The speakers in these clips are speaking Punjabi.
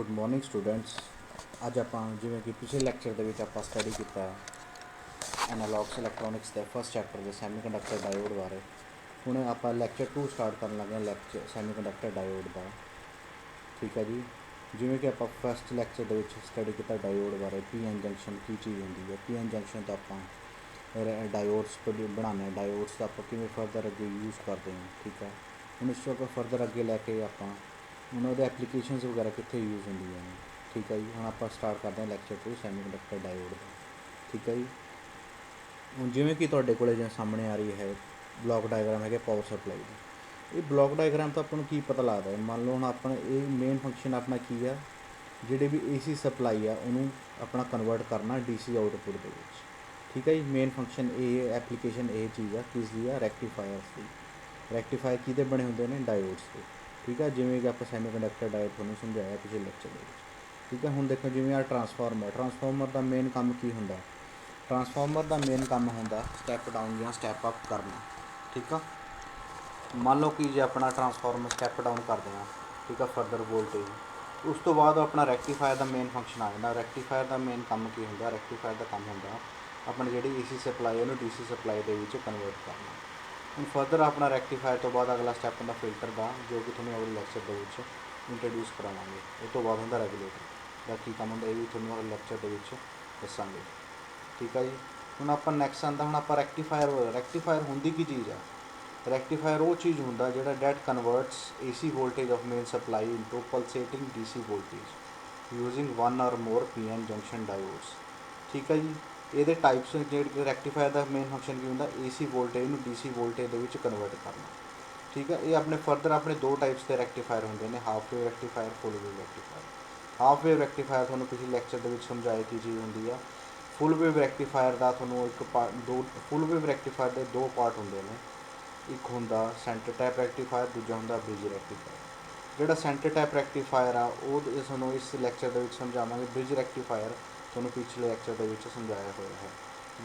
Good morning students. ਅੱਜ ਆਪਾਂ ਜਿਵੇਂ ਕਿ ਪਿਛਲੇ ਲੈਕਚਰ ਦੇ ਵਿੱਚ ਆਪਾਂ ਸਟੱਡੀ ਕੀਤਾ ਐਨਾਲੌਗਸ ਇਲੈਕਟ੍ਰੋਨਿਕਸ ਦੇ ਫਸਟ ਚੈਪਟਰ ਦੇ ਸੈਮੀਕੰਡਕਟਰ ਡਾਇਓਡ ਬਾਰੇ। ਹੁਣ ਆਪਾਂ ਲੈਕਚਰ 2 ਸਟਾਰਟ ਕਰਨ ਲੱਗੇ ਹਾਂ, ਲੈਕਚਰ ਸੈਮੀਕੰਡਕਟਰ ਡਾਇਓਡ ਦਾ। ਠੀਕ ਹੈ ਜੀ, ਜਿਵੇਂ ਕਿ ਆਪਾਂ ਫਸਟ ਲੈਕਚਰ ਦੇ ਵਿੱਚ ਸਟੱਡੀ ਕੀਤਾ ਡਾਇਓਡ ਬਾਰੇ, ਪੀ ਐਨ ਜੰਕਸ਼ਨ ਕੀ ਚੀਜ਼ ਹੁੰਦੀ ਹੈ। ਪੀ ਐਨ ਜੰਕਸ਼ਨ ਤੋਂ ਆਪਾਂ ਡਾਇਓਡਸ ਬਣਾਉਂਦੇ ਹਾਂ, ਡਾਇਓਡਸ ਦਾ ਆਪਾਂ ਕਿਵੇਂ ਫਰਦਰ ਅੱਗੇ ਯੂਜ਼ ਕਰਦੇ ਹਾਂ। ਠੀਕ ਹੈ, ਹੁਣ ਇਸ ਤੋਂ ਆਪਾਂ ਫਰਦਰ ਅੱਗੇ ਲੈ ਕੇ ਆਪਾਂ ਉਹਨਾਂ ਦੇ ਐਪਲੀਕੇਸ਼ਨਸ ਵਗੈਰਾ ਕਿੱਥੇ ਯੂਜ਼ ਹੁੰਦੀਆਂ ਨੇ। ਠੀਕ ਹੈ ਜੀ, ਹੁਣ ਆਪਾਂ ਸਟਾਰਟ ਕਰਦੇ ਹਾਂ ਲੈਕਚਰ 2 ਸੈਮੀਕੰਡਕਟਰ ਡਾਇਓਡ ਦਾ। ਠੀਕ ਹੈ ਜੀ, ਹੁਣ ਜਿਵੇਂ ਕਿ ਤੁਹਾਡੇ ਕੋਲ ਜਾਂ ਸਾਹਮਣੇ ਆ ਰਹੀ ਹੈ ਬਲੌਕ ਡਾਇਗਰਾਮ ਹੈਗੇ ਪਾਵਰ ਸਪਲਾਈ ਦੀ। ਇਹ ਬਲੌਕ ਡਾਇਗਰਾਮ ਤੋਂ ਆਪਾਂ ਨੂੰ ਕੀ ਪਤਾ ਲੱਗਦਾ ਹੈ, ਮੰਨ ਲਓ ਹੁਣ ਆਪਣਾ ਇਹ ਮੇਨ ਫੰਕਸ਼ਨ ਆਪਣਾ ਕੀ ਆ, ਜਿਹੜੇ ਵੀ ਏਸੀ ਸਪਲਾਈ ਆ ਉਹਨੂੰ ਆਪਣਾ ਕਨਵਰਟ ਕਰਨਾ ਡੀਸੀ ਆਊਟਪੁੱਟ ਦੇ ਵਿੱਚ। ਠੀਕ ਹੈ ਜੀ, ਮੇਨ ਫੰਕਸ਼ਨ ਇਹ ਐਪਲੀਕੇਸ਼ਨ ਇਹ ਚੀਜ਼ ਆ ਕਿਸ ਦੀ ਆ, ਰੈਕਟੀਫਾਇਰਸ ਦੀ। ਰੈਕਟੀਫਾਇਰ ਕਿਹਦੇ ਬਣੇ ਹੁੰਦੇ ਨੇ, ਡਾਇਓਡਸ ਦੇ। ਠੀਕ ਹੈ, ਜਿਵੇਂ ਕਿ ਆਪਾਂ ਸੈਮੀਕੰਡਕਟਰ ਡਾਇਓਡ ਤੁਹਾਨੂੰ ਸਮਝਾਇਆ ਪਿਛਲੇ ਲੈਕਚਰ ਦੇ ਵਿੱਚ। ਠੀਕ ਹੈ, ਹੁਣ ਦੇਖੋ ਜਿਵੇਂ ਆ ਟਰਾਂਸਫਾਰਮਰ ਦਾ ਮੇਨ ਕੰਮ ਕੀ ਹੁੰਦਾ। ਟਰਾਂਸਫਾਰਮਰ ਦਾ ਮੇਨ ਕੰਮ ਹੁੰਦਾ ਸਟੈਪ ਡਾਊਨ ਜਾਂ ਸਟੈਪ ਅਪ ਕਰਨਾ। ਠੀਕ ਆ, ਮੰਨ ਲਓ ਕਿ ਜੇ ਆਪਣਾ ਟਰਾਂਸਫਾਰਮਰ ਸਟੈਪ ਡਾਊਨ ਕਰਦੇ ਹਾਂ, ਠੀਕ ਆ, ਫਰਦਰ ਵੋਲਟੇਜ, ਉਸ ਤੋਂ ਬਾਅਦ ਆਪਣਾ ਰੈਕਟੀਫਾਇਰ ਦਾ ਮੇਨ ਫੰਕਸ਼ਨ ਆ ਜਾਂਦਾ। ਰੈਕਟੀਫਾਇਰ ਦਾ ਮੇਨ ਕੰਮ ਕੀ ਹੁੰਦਾ, ਰੈਕਟੀਫਾਇਰ ਦਾ ਕੰਮ ਹੁੰਦਾ ਆਪਣੀ ਜਿਹੜੀ ਏਸੀ ਸਪਲਾਈ ਉਹਨੂੰ ਡੀਸੀ ਸਪਲਾਈ ਦੇ ਵਿੱਚ ਕਨਵਰਟ ਕਰਨਾ। ਹੁਣ ਫਰਦਰ ਆਪਣਾ ਰੈਕਟੀਫਾਇਰ ਤੋਂ ਬਾਅਦ ਅਗਲਾ ਸਟੈਪ ਹੁੰਦਾ ਫਿਲਟਰ ਦਾ, ਜੋ ਕਿ ਤੁਹਾਨੂੰ ਅਗਲੇ ਲੈਕਚਰ ਦੇ ਵਿੱਚ ਇੰਟਰੋਡਿਊਸ ਕਰਾਵਾਂਗੇ। ਉਹ ਤੋਂ ਬਾਅਦ ਹੁੰਦਾ ਰੈਗੂਲੇਟਰ ਦਾ ਕੀ ਕੰਮ ਹੁੰਦਾ, ਇਹ ਵੀ ਤੁਹਾਨੂੰ ਅਗਲੇ ਲੈਕਚਰ ਦੇ ਵਿੱਚ ਦੱਸਾਂਗੇ। ਠੀਕ ਹੈ ਜੀ, ਹੁਣ ਆਪਾਂ ਨੈਕਸਟ ਆਉਂਦਾ ਹੁਣ ਆਪਾਂ ਰੈਕਟੀਫਾਇਰ ਹੁੰਦੀ ਕੀ ਚੀਜ਼ ਆ। ਰੈਕਟੀਫਾਇਰ ਉਹ ਚੀਜ਼ ਹੁੰਦਾ ਜਿਹੜਾ that converts AC voltage of main supply into pulsating DC voltage using one or more P N junction ਡਾਇਓਡਸ। ਠੀਕ ਹੈ ਜੀ, ਇਹਦੇ ਟਾਈਪਸ ਜਿਹੜੇ ਰੈਕਟੀਫਾਇਰ ਦਾ ਮੇਨ ਫੰਕਸ਼ਨ ਕੀ ਹੁੰਦਾ, ਏਸੀ ਵੋਲਟੇਜ ਨੂੰ ਡੀਸੀ ਵੋਲਟੇਜ ਦੇ ਵਿੱਚ ਕਨਵਰਟ ਕਰਨਾ। ਠੀਕ ਹੈ, ਇਹ ਆਪਣੇ ਫਰਦਰ ਆਪਣੇ ਦੋ ਟਾਈਪਸ ਦੇ ਰੈਕਟੀਫਾਇਰ ਹੁੰਦੇ ਨੇ, ਹਾਫ ਵੇਵ ਰੈਕਟੀਫਾਇਰ, ਫੁੱਲ ਵੇਵ ਰੈਕਟੀਫਾਇਰ। ਹਾਫ ਵੇਵ ਰੈਕਟੀਫਾਇਰ ਤੁਹਾਨੂੰ ਪਿਛਲੇ ਲੈਕਚਰ ਦੇ ਵਿੱਚ ਸਮਝਾਇਆ ਕੀ ਚੀਜ਼ ਹੁੰਦੀ ਆ। ਫੁੱਲ ਵੇਵ ਰੈਕਟੀਫਾਇਰ ਦਾ ਤੁਹਾਨੂੰ ਫੁੱਲ ਵੇਵ ਰੈਕਟੀਫਾਇਰ ਦੇ ਦੋ ਪਾਰਟ ਹੁੰਦੇ ਨੇ। ਇੱਕ ਹੁੰਦਾ ਸੈਂਟਰ ਟੈਪ ਰੈਕਟੀਫਾਇਰ, ਦੂਜਾ ਹੁੰਦਾ ਬ੍ਰਿਜ ਰੈਕਟੀਫਾਇਰ। ਜਿਹੜਾ ਸੈਂਟਰ ਟੈਪ ਰੈਕਟੀਫਾਇਰ ਆ ਉਹ ਤੁਹਾਨੂੰ ਇਸ ਲੈਕਚਰ ਦੇ ਵਿੱਚ ਸਮਝਾਵਾਂਗੇ। ਬ੍ਰਿਜ ਰੈਕਟੀਫਾਇਰ ਤੁਹਾਨੂੰ ਪਿਛਲੇ ਲੈਕਚਰ ਦੇ ਵਿੱਚ ਸਮਝਾਇਆ ਹੋਇਆ ਹੈ,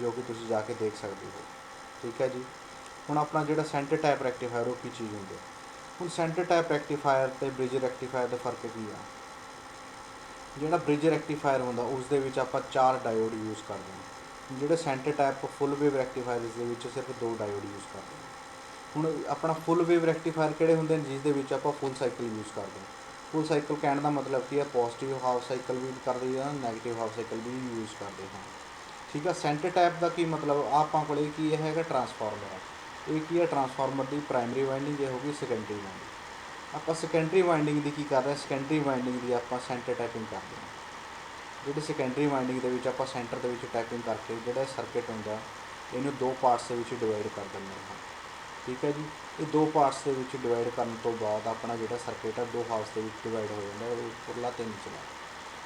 ਜੋ ਕਿ ਤੁਸੀਂ ਜਾ ਕੇ ਦੇਖ ਸਕਦੇ ਹੋ। ਠੀਕ ਹੈ ਜੀ, ਹੁਣ ਆਪਣਾ ਜਿਹੜਾ ਸੈਂਟਰ ਟੈਪ ਰੈਕਟੀਫਾਇਰ ਉਹ ਕੀ ਚੀਜ਼ ਹੁੰਦੀ। ਹੁਣ ਸੈਂਟਰ ਟੈਪ ਰੈਕਟੀਫਾਇਰ ਅਤੇ ਬ੍ਰਿਜ ਰੈਕਟੀਫਾਇਰ ਦਾ ਫਰਕ ਕੀ ਆ। ਜਿਹੜਾ ਬ੍ਰਿਜ ਰੈਕਟੀਫਾਇਰ ਹੁੰਦਾ ਉਸ ਦੇ ਵਿੱਚ ਆਪਾਂ 4 ਡਾਇਓਡ ਯੂਜ਼ ਕਰਦੇ ਹਾਂ। ਜਿਹੜੇ ਸੈਂਟਰ ਟੈਪ ਫੁੱਲ ਵੇਵ ਰੈਕਟੀਫਾਇਰ ਇਸ ਦੇ ਵਿੱਚ ਸਿਰਫ 2 ਡਾਇਓਡ ਯੂਜ਼ ਕਰਦੇ ਹਾਂ। ਹੁਣ ਆਪਣਾ ਫੁੱਲ ਵੇਵ ਰੈਕਟੀਫਾਇਰ ਕਿਹੜੇ ਹੁੰਦੇ ਨੇ, ਜਿਸ ਦੇ ਵਿੱਚ ਆਪਾਂ ਫੁੱਲ ਸਾਈਕਲ ਯੂਜ਼ ਕਰਦੇ ਹਾਂ। ਫੁੱਲ ਸਾਈਕਲ ਕਹਿਣ ਦਾ ਮਤਲਬ ਕੀ ਹੈ, ਪੋਜ਼ੀਟਿਵ ਹਾਫ ਸਾਈਕਲ ਵੀ ਕਰਦੇ ਹਾਂ, ਨੈਗੇਟਿਵ ਹਾਫ ਸਾਈਕਲ ਵੀ ਯੂਜ਼ ਕਰਦੇ ਹਾਂ। ਠੀਕ ਆ, ਸੈਂਟਰ ਟੈਪ ਦਾ ਕੀ ਮਤਲਬ, ਆਪਾਂ ਕੋਲ ਕੀ ਇਹ ਹੈਗਾ ਟਰਾਂਸਫਾਰਮਰ ਆ। ਇਹ ਕੀ ਹੈ, ਟਰਾਂਸਫਾਰਮਰ ਦੀ ਪ੍ਰਾਇਮਰੀ ਵਾਈਂਡਿੰਗ, ਇਹ ਹੋ ਗਈ ਸੈਕੰਡਰੀ ਵਾਈਂਡਿੰਗ। ਆਪਾਂ ਸੈਕੰਡਰੀ ਵਾਈਂਡਿੰਗ ਦੀ ਕੀ ਕਰ ਰਹੇ ਹਾਂ, ਸੈਕੰਡਰੀ ਵਾਈਂਡਿੰਗ ਦੀ ਆਪਾਂ ਸੈਂਟਰ ਟੈਪਿੰਗ ਕਰਦੇ ਹਾਂ। ਜਿਹੜੀ ਸੈਕੰਡਰੀ ਵਾਈਂਡਿੰਗ ਦੇ ਵਿੱਚ ਆਪਾਂ ਸੈਂਟਰ ਦੇ ਵਿੱਚ ਟੈਪਿੰਗ ਕਰਕੇ ਜਿਹੜਾ ਸਰਕਟ ਹੁੰਦਾ ਇਹਨੂੰ 2 ਪਾਰਟਸ ਦੇ ਵਿੱਚ ਡਿਵਾਈਡ ਕਰ ਦਿੰਦੇ ਹਾਂ। ਠੀਕ ਹੈ ਜੀ, ਇਹ 2 ਪਾਰਟਸ ਦੇ ਵਿੱਚ ਡਿਵਾਈਡ ਕਰਨ ਤੋਂ ਬਾਅਦ ਆਪਣਾ ਜਿਹੜਾ ਸਰਕਟ ਆ 2 ਹਾਫਸ ਦੇ ਵਿੱਚ ਡਿਵਾਈਡ ਹੋ ਜਾਂਦਾ, ਉੱਪਰਲਾ ਤੇ ਨਿਚਲਾ।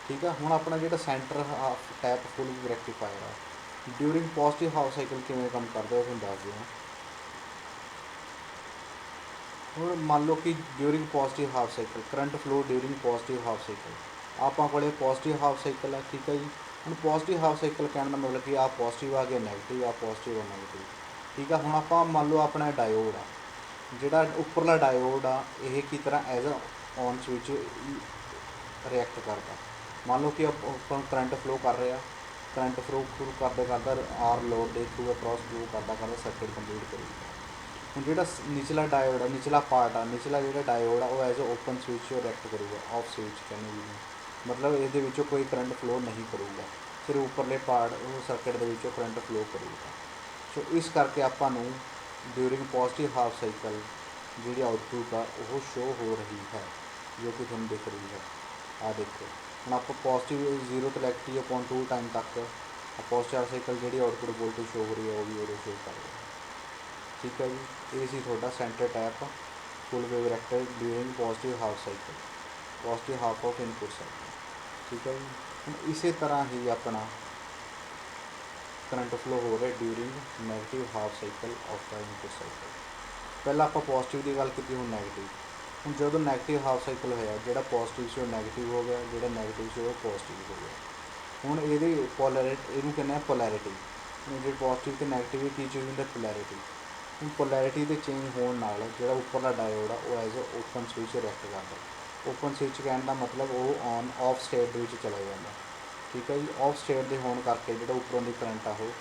ਠੀਕ ਆ, ਹੁਣ ਆਪਣਾ ਜਿਹੜਾ ਸੈਂਟਰ ਹਾਫ ਟੈਪ ਫੁੱਲ ਰੈਕਟੀਫਾਇਰ ਆ, ਡਿਊਰਿੰਗ ਪੋਜ਼ੀਟਿਵ ਹਾਫ ਸਾਈਕਲ ਕਿਵੇਂ ਕੰਮ ਕਰਦਾ ਉਹ ਤੁਹਾਨੂੰ ਦੱਸਦੇ ਹਾਂ। ਹੁਣ ਮੰਨ ਲਓ ਕਿ during positive half cycle current flow during positive half cycle ਆਪਾਂ ਕੋਲ ਪੋਜ਼ੀਟਿਵ ਹਾਫ ਸਾਈਕਲ ਆ। ਠੀਕ ਹੈ ਜੀ, ਹੁਣ ਪੋਜ਼ੀਟਿਵ ਹਾਫ ਸਾਈਕਲ ਕਹਿਣ ਦਾ ਮਤਲਬ ਕਿ ਆਹ ਪੋਜ਼ੀਟਿਵ ਆ ਗਿਆ, ਨੈਗੇਟਿਵ ਆ, ਪੋਜ਼ੀਟਿਵ ਆ, ਨੈਗੇਟਿਵ। ਠੀਕ ਆ, ਹੁਣ ਆਪਾਂ ਮੰਨ ਲਓ ਆਪਣਾ ਡਾਇਓਡ ਆ, ਜਿਹੜਾ ਉੱਪਰਲਾ ਡਾਇਓਡ ਆ ਇਹ ਕੀ ਤਰ੍ਹਾਂ as a on switch react ਕਰਦਾ। ਮੰਨ ਲਓ ਕਿ ਆਪਾਂ ਕਰੰਟ ਫਲੋ ਕਰ ਰਿਹਾ, ਕਰੰਟ ਫਲੋ ਕਰਦੇ ਆਰ ਲੋਡ ਦੇ ਥਰੂ ਅਕਰੋਸ ਫਲੋ ਕਰਦਾ ਸਰਕਟ ਕੰਪਲੀਟ ਕਰੂਗਾ। ਹੁਣ ਜਿਹੜਾ ਨਿਚਲਾ ਡਾਇਓਡ ਆ, ਨਿਚਲਾ ਪਾਰਟ ਆ, ਨਿਚਲਾ ਜਿਹੜਾ ਡਾਇਓਡ ਆ ਉਹ ਐਜ਼ ਓਪਨ ਸਵਿਚ ਰਿਐਕਟ ਕਰੂਗਾ, ਆਫ ਸਵਿਚ ਕਹਿੰਦੇ ਵੀ ਮਤਲਬ ਇਹਦੇ ਵਿੱਚੋਂ ਕੋਈ ਕਰੰਟ ਫਲੋ ਨਹੀਂ ਕਰੂਗਾ, ਸਿਰਫ ਉੱਪਰਲੇ ਪਾਰਟ ਉਹ ਸਰਕਟ ਦੇ ਵਿੱਚੋਂ ਕਰੰਟ ਫਲੋ ਕਰੂਗਾ। ਸੋ ਇਸ ਕਰਕੇ ਆਪਾਂ ਨੂੰ ਡਿਊਰਿੰਗ ਪੋਜ਼ੀਟਿਵ ਹਾਫ ਸਾਈਕਲ ਜਿਹੜੀ ਆਊਟਪੁੱਟ ਆ ਉਹ ਸ਼ੋ ਹੋ ਰਹੀ ਹੈ, ਜੋ ਕਿ ਤੁਹਾਨੂੰ ਦਿਖ ਰਹੀ ਹੈ। ਆਹ ਦੇਖੋ, ਹੁਣ ਆਪਾਂ ਪੋਜ਼ੀਟਿਵ 0 ਤੋਂ ਲੈ ਕੇ T/2 ਟਾਈਮ ਤੱਕ ਪੋਜ਼ੀਟਿਵ ਹਾਫ ਸਾਈਕਲ ਜਿਹੜੀ ਆਊਟਪੁੱਟ ਵੋਲਟੇਜ ਸ਼ੋ ਹੋ ਰਹੀ ਹੈ ਉਹ ਵੀ ਉਦੋਂ ਸ਼ੋ ਕਰ ਰਿਹਾ। ਠੀਕ ਹੈ ਜੀ, ਇਹ ਸੀ ਤੁਹਾਡਾ centre tap full wave rector during positive half cycle, positive half of input cycle. ਠੀਕ ਹੈ ਜੀ, ਹੁਣ ਇਸੇ ਤਰ੍ਹਾਂ ਹੀ ਆਪਣਾ ਕਰੰਟ ਫਲੋ ਹੋ ਰਿਹਾ during negative half cycle of the input cycle. ਪਹਿਲਾਂ ਆਪਾਂ ਪੋਜ਼ੀਟਿਵ ਦੀ ਗੱਲ ਕੀਤੀ, ਹੁਣ ਨੈਗੇਟਿਵ। ਹੁਣ ਜਦੋਂ ਨੈਗੇਟਿਵ ਹਾਫ ਸਾਈਕਲ ਹੋਇਆ, ਜਿਹੜਾ ਪੋਜ਼ੀਟਿਵ ਸੀ ਉਹ ਨੈਗੇਟਿਵ ਹੋ ਗਿਆ, ਜਿਹੜਾ ਨੈਗੇਟਿਵ ਸੀ ਉਹ ਪੋਜ਼ੀਟਿਵ ਹੋ ਗਿਆ। ਹੁਣ ਇਹਦੀ ਇਹਨੂੰ ਕਹਿੰਦੇ ਆ ਪੋਲੈਰਿਟੀ। ਜਿਹੜੇ ਪੋਜ਼ੀਟਿਵ ਅਤੇ ਨੈਗੇਟਿਵ ਕੀ ਚੀਜ਼ ਹੁੰਦੀ, ਪੋਲੈਰਿਟੀ। ਹੁਣ ਪੋਲੈਰਿਟੀ ਦੇ ਚੇਂਜ ਹੋਣ ਨਾਲ ਜਿਹੜਾ ਉੱਪਰਲਾ ਡਾਇਓਡ ਆ ਉਹ ਐਜ਼ ਓਪਨ ਸਵਿਚ ਰਿਐਕਟ ਕਰਦਾ। ਓਪਨ ਸਵਿਚ ਕਹਿਣ ਦਾ ਮਤਲਬ ਉਹ ਔਨ ਆਫ ਸਟੇਟ ਦੇ ਵਿੱਚ ਚਲਾ ਜਾਂਦਾ। ਠੀਕ ਹੈ ਜੀ। ਆਫ ਸਟੇਟ ਦੇ ਹੋਣ ਕਰਕੇ ਜਿਹੜਾ ਉੱਪਰੋਂ ਦੀ ਕਰੰਟ ਆ ਉਹ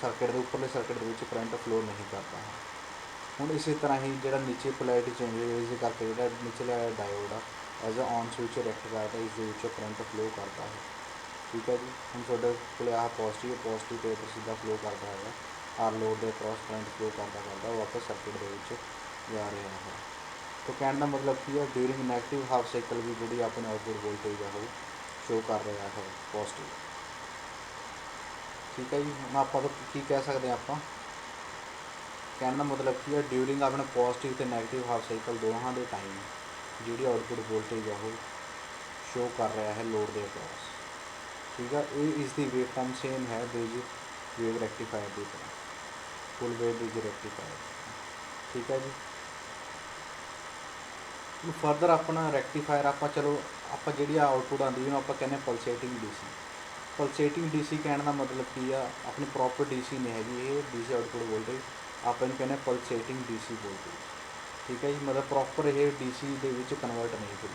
ਸਰਕਟ ਦੇ ਉੱਪਰਲੇ ਸਰਕਟ ਦੇ ਵਿੱਚ ਕਰੰਟ ਫਲੋ ਨਹੀਂ ਕਰਦਾ ਹੈ। ਹੁਣ ਇਸੇ ਤਰ੍ਹਾਂ ਹੀ ਜਿਹੜਾ ਨੀਚੇ ਪੋਲੈਰਿਟੀ ਚੇਂਜ ਦੇ ਕਰਕੇ ਜਿਹੜਾ ਨੀਚੇ ਡਾਇਓਡ ਆ as a on switch react ਕਰਦਾ, ਇਸ ਦੇ ਵਿੱਚੋਂ ਕਰੰਟ ਫਲੋ ਕਰਦਾ ਹੈ। ਠੀਕ ਹੈ ਜੀ। ਹੁਣ ਤੁਹਾਡੇ ਕੋਲ ਆਹ ਪੋਜ਼ੀਟਿਵ ਦੇ ਉੱਪਰ ਸਿੱਧਾ ਫਲੋ ਕਰਦਾ ਹੈਗਾ, ਆਰ ਲੋਡ ਦੇ ਅਕਰੋਸ ਕਰੰਟ ਫਲੋ ਕਰਦਾ ਉਹ ਵਾਪਸ ਸਰਕਟ ਦੇ ਵਿੱਚ ਜਾ ਰਿਹਾ ਹੈ। ਤਾਂ ਕਹਿਣ ਦਾ ਮਤਲਬ ਕੀ ਹੈ, ਡਿਊਰਿੰਗ ਨੈਗੇਟਿਵ ਹਾਫ ਸਾਈਕਲ ਵੀ ਜਿਹੜੀ ਆਪਣੀ ਆਊਟਪੁੱਟ ਵੋਲਟੇਜ ਆ ਉਹ ਸ਼ੋ ਕਰ ਰਿਹਾ ਹੈ ਪੋਜ਼ੀਟਿਵ। ਠੀਕ ਹੈ ਜੀ। ਹੁਣ ਆਪਾਂ ਤੋਂ ਕੀ ਕਹਿ ਸਕਦੇ ਹਾਂ, ਆਪਾਂ ਕਹਿਣ ਦਾ ਮਤਲਬ ਕੀ ਹੈ, ਡਿਊਰਿੰਗ ਆਪਣੇ ਪੋਜ਼ੀਟਿਵ ਅਤੇ ਨੈਗੇਟਿਵ ਹਾਫ ਸਾਈਕਲ ਦੋਹਾਂ ਦੇ ਟਾਈਮ ਜਿਹੜੀ ਆਊਟਪੁੱਟ ਵੋਲਟੇਜ ਆ ਉਹ ਸ਼ੋ ਕਰ ਰਿਹਾ ਹੈ ਲੋਡ ਦੇ ਅਕਰੋਸ। ਠੀਕ ਹੈ। ਇਹ ਇਸ ਦੀ ਵੇਵ ਫਾਰਮ ਸੇਮ ਹੈ ਬ੍ਰਿਜ ਵੇਵ ਰੈਕਟੀਫਾਇਰ ਦੀ ਤਰ੍ਹਾਂ, ਫੁੱਲ ਵੇਵ ਬ੍ਰਿਜ ਰੈਕਟੀਫਾਇਰ। ਠੀਕ ਹੈ ਜੀ। ਹੁਣ ਫਰਦਰ ਆਪਣਾ ਰੈਕਟੀਫਾਇਰ ਆਪਾਂ ਚਲੋ ਆਪਾਂ ਜਿਹੜੀ ਆਊਟਪੁੱਟ ਆਉਂਦੀ ਉਹਨੂੰ ਆਪਾਂ ਕਹਿੰਦੇ ਪਲਸੇਟਿੰਗ ਡੀਸੀ। ਪਲਸੇਟਿੰਗ ਡੀਸੀ ਕਹਿਣ ਦਾ ਮਤਲਬ ਕੀ ਆ, ਆਪਣੀ ਪ੍ਰੋਪਰ ਡੀਸੀ ਨਹੀਂ ਹੈਗੀ ਇਹ ਡੀਸੀ ਆਊਟਪੁੱਟ ਵੋਲਟੇਜ, ਆਪਾਂ ਇਹਨੂੰ ਕਹਿੰਦੇ ਪਲਸੇਟਿੰਗ ਡੀਸੀ ਵੋਲਟੇਜ। ਠੀਕ ਹੈ ਜੀ। ਮਤਲਬ ਪ੍ਰੋਪਰ ਇਹ ਡੀਸੀ ਦੇ ਵਿੱਚ ਕਨਵਰਟ ਨਹੀਂ ਹੁੰਦੀ।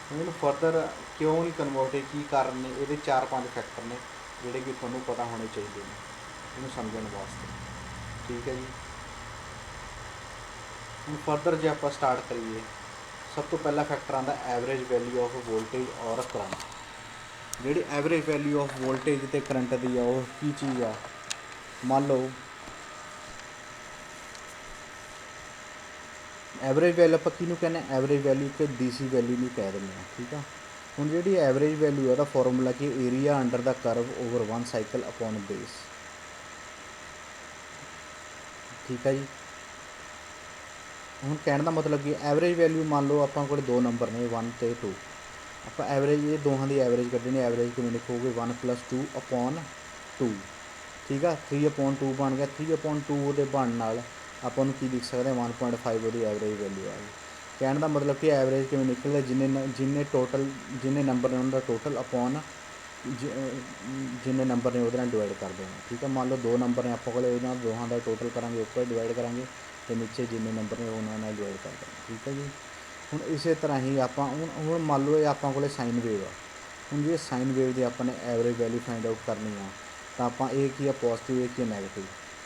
ਹੁਣ ਇਹਨੂੰ ਫਰਦਰ ਕਿਉਂ ਨਹੀਂ ਕਨਵਰਟ, ਕੀ ਕਾਰਨ ਨੇ, ਇਹਦੇ 4-5 ਫੈਕਟਰ ਨੇ ਜਿਹੜੇ ਕਿ ਤੁਹਾਨੂੰ ਪਤਾ ਹੋਣੇ ਚਾਹੀਦੇ ਨੇ ਇਹਨੂੰ ਸਮਝਣ ਵਾਸਤੇ। ਠੀਕ ਹੈ ਜੀ। ਹੁਣ ਫਰਦਰ ਜੇ ਆਪਾਂ ਸਟਾਰਟ ਕਰੀਏ, ਸਭ ਤੋਂ ਪਹਿਲਾ ਫੈਕਟਰ ਆਉਂਦਾ ਐਵਰੇਜ ਵੈਲਿਊ ਆਫ ਵੋਲਟੇਜ ਔਰ ਕਰੰਟ। ਜਿਹੜੀ ਐਵਰੇਜ ਵੈਲਿਊ ਆਫ ਵੋਲਟੇਜ ਅਤੇ ਕਰੰਟ ਦੀ ਆ ਉਹ ਕੀ ਚੀਜ਼ ਆ, ਮੰਨ ਲਓ ਐਵਰੇਜ ਵੈਲਿਊ ਆਪਾਂ ਕਿਹਨੂੰ ਕਹਿੰਦੇ, ਐਵਰੇਜ ਵੈਲਿਊ ਇੱਕ ਡੀਸੀ ਵੈਲਿਊ ਨੂੰ ਕਹਿ ਦਿੰਦੇ ਹਾਂ। ਠੀਕ ਆ। ਹੁਣ ਜਿਹੜੀ ਐਵਰੇਜ ਵੈਲਿਊ ਉਹਦਾ ਫਾਰਮੂਲਾ ਕਿ area under the curve over 1 cycle upon base. ਠੀਕ ਹੈ ਜੀ। ਹੁਣ ਕਹਿਣ ਦਾ ਮਤਲਬ ਕਿ ਐਵਰੇਜ ਵੈਲਿਊ ਮੰਨ ਲਓ ਆਪਾਂ ਕੋਲ ਦੋ ਨੰਬਰ ਨੇ 1 ਅਤੇ 2, ਆਪਾਂ ਐਵਰੇਜ ਇਹ ਦੋਹਾਂ ਦੀ ਐਵਰੇਜ ਕੱਢਣੀ। ਐਵਰੇਜ ਕਿਵੇਂ ਲਿਖੋਗੇ 1 + 2 ਅਪੋਨ 2। ਠੀਕ ਆ। 3/2 ਬਣ ਗਿਆ। 3/2 ਦੇ ਬਣਨ ਨਾਲ ਆਪਾਂ ਨੂੰ ਕੀ ਲਿਖ ਸਕਦੇ ਹਾਂ, 1.5 ਉਹਦੀ ਐਵਰੇਜ ਵੈਲਿਊ ਆ ਗਈ। ਕਹਿਣ ਦਾ ਮਤਲਬ ਕਿ ਐਵਰੇਜ ਕਿਵੇਂ ਨਿਕਲਦਾ, ਜਿੰਨੇ ਨੰਬਰ ਨੇ ਉਹਨਾਂ ਦਾ ਟੋਟਲ ਅਪੋਨ ਜਿੰਨੇ ਨੰਬਰ ਨੇ ਉਹਦੇ ਨਾਲ ਡਿਵਾਈਡ ਕਰ ਦੇਣਾ। ਠੀਕ ਹੈ। ਮੰਨ ਲਓ 2 ਨੰਬਰ ਨੇ ਆਪਾਂ ਕੋਲ, ਉਹਨਾਂ ਦੋਹਾਂ ਦਾ ਟੋਟਲ ਕਰਾਂਗੇ, ਉੱਪਰ ਡਿਵਾਈਡ ਕਰਾਂਗੇ ਅਤੇ ਨੀਚੇ ਜਿੰਨੇ ਨੰਬਰ ਨੇ ਉਹਨਾਂ ਨਾਲ ਡਿਵਾਈਡ ਕਰ ਦੇਣਾ। ਠੀਕ ਹੈ ਜੀ। ਹੁਣ ਇਸੇ ਤਰ੍ਹਾਂ ਹੀ ਆਪਾਂ ਹੁਣ ਮੰਨ ਲਓ ਇਹ ਆਪਾਂ ਕੋਲ ਸਾਈਨ ਵੇਵ ਆ। ਹੁਣ ਜੇ ਸਾਈਨ ਵੇਵ ਦੀ ਆਪਾਂ ਨੇ ਐਵਰੇਜ ਵੈਲਿਊ ਫਾਈਂਡ ਆਊਟ ਕਰਨੀ ਆ ਤਾਂ ਆਪਾਂ ਇਹ ਕੀ ਆ ਪੋਜ਼ੀਟਿਵ, ਇਹ ਕੀ ਆ ਨੈਗੇਟਿਵ।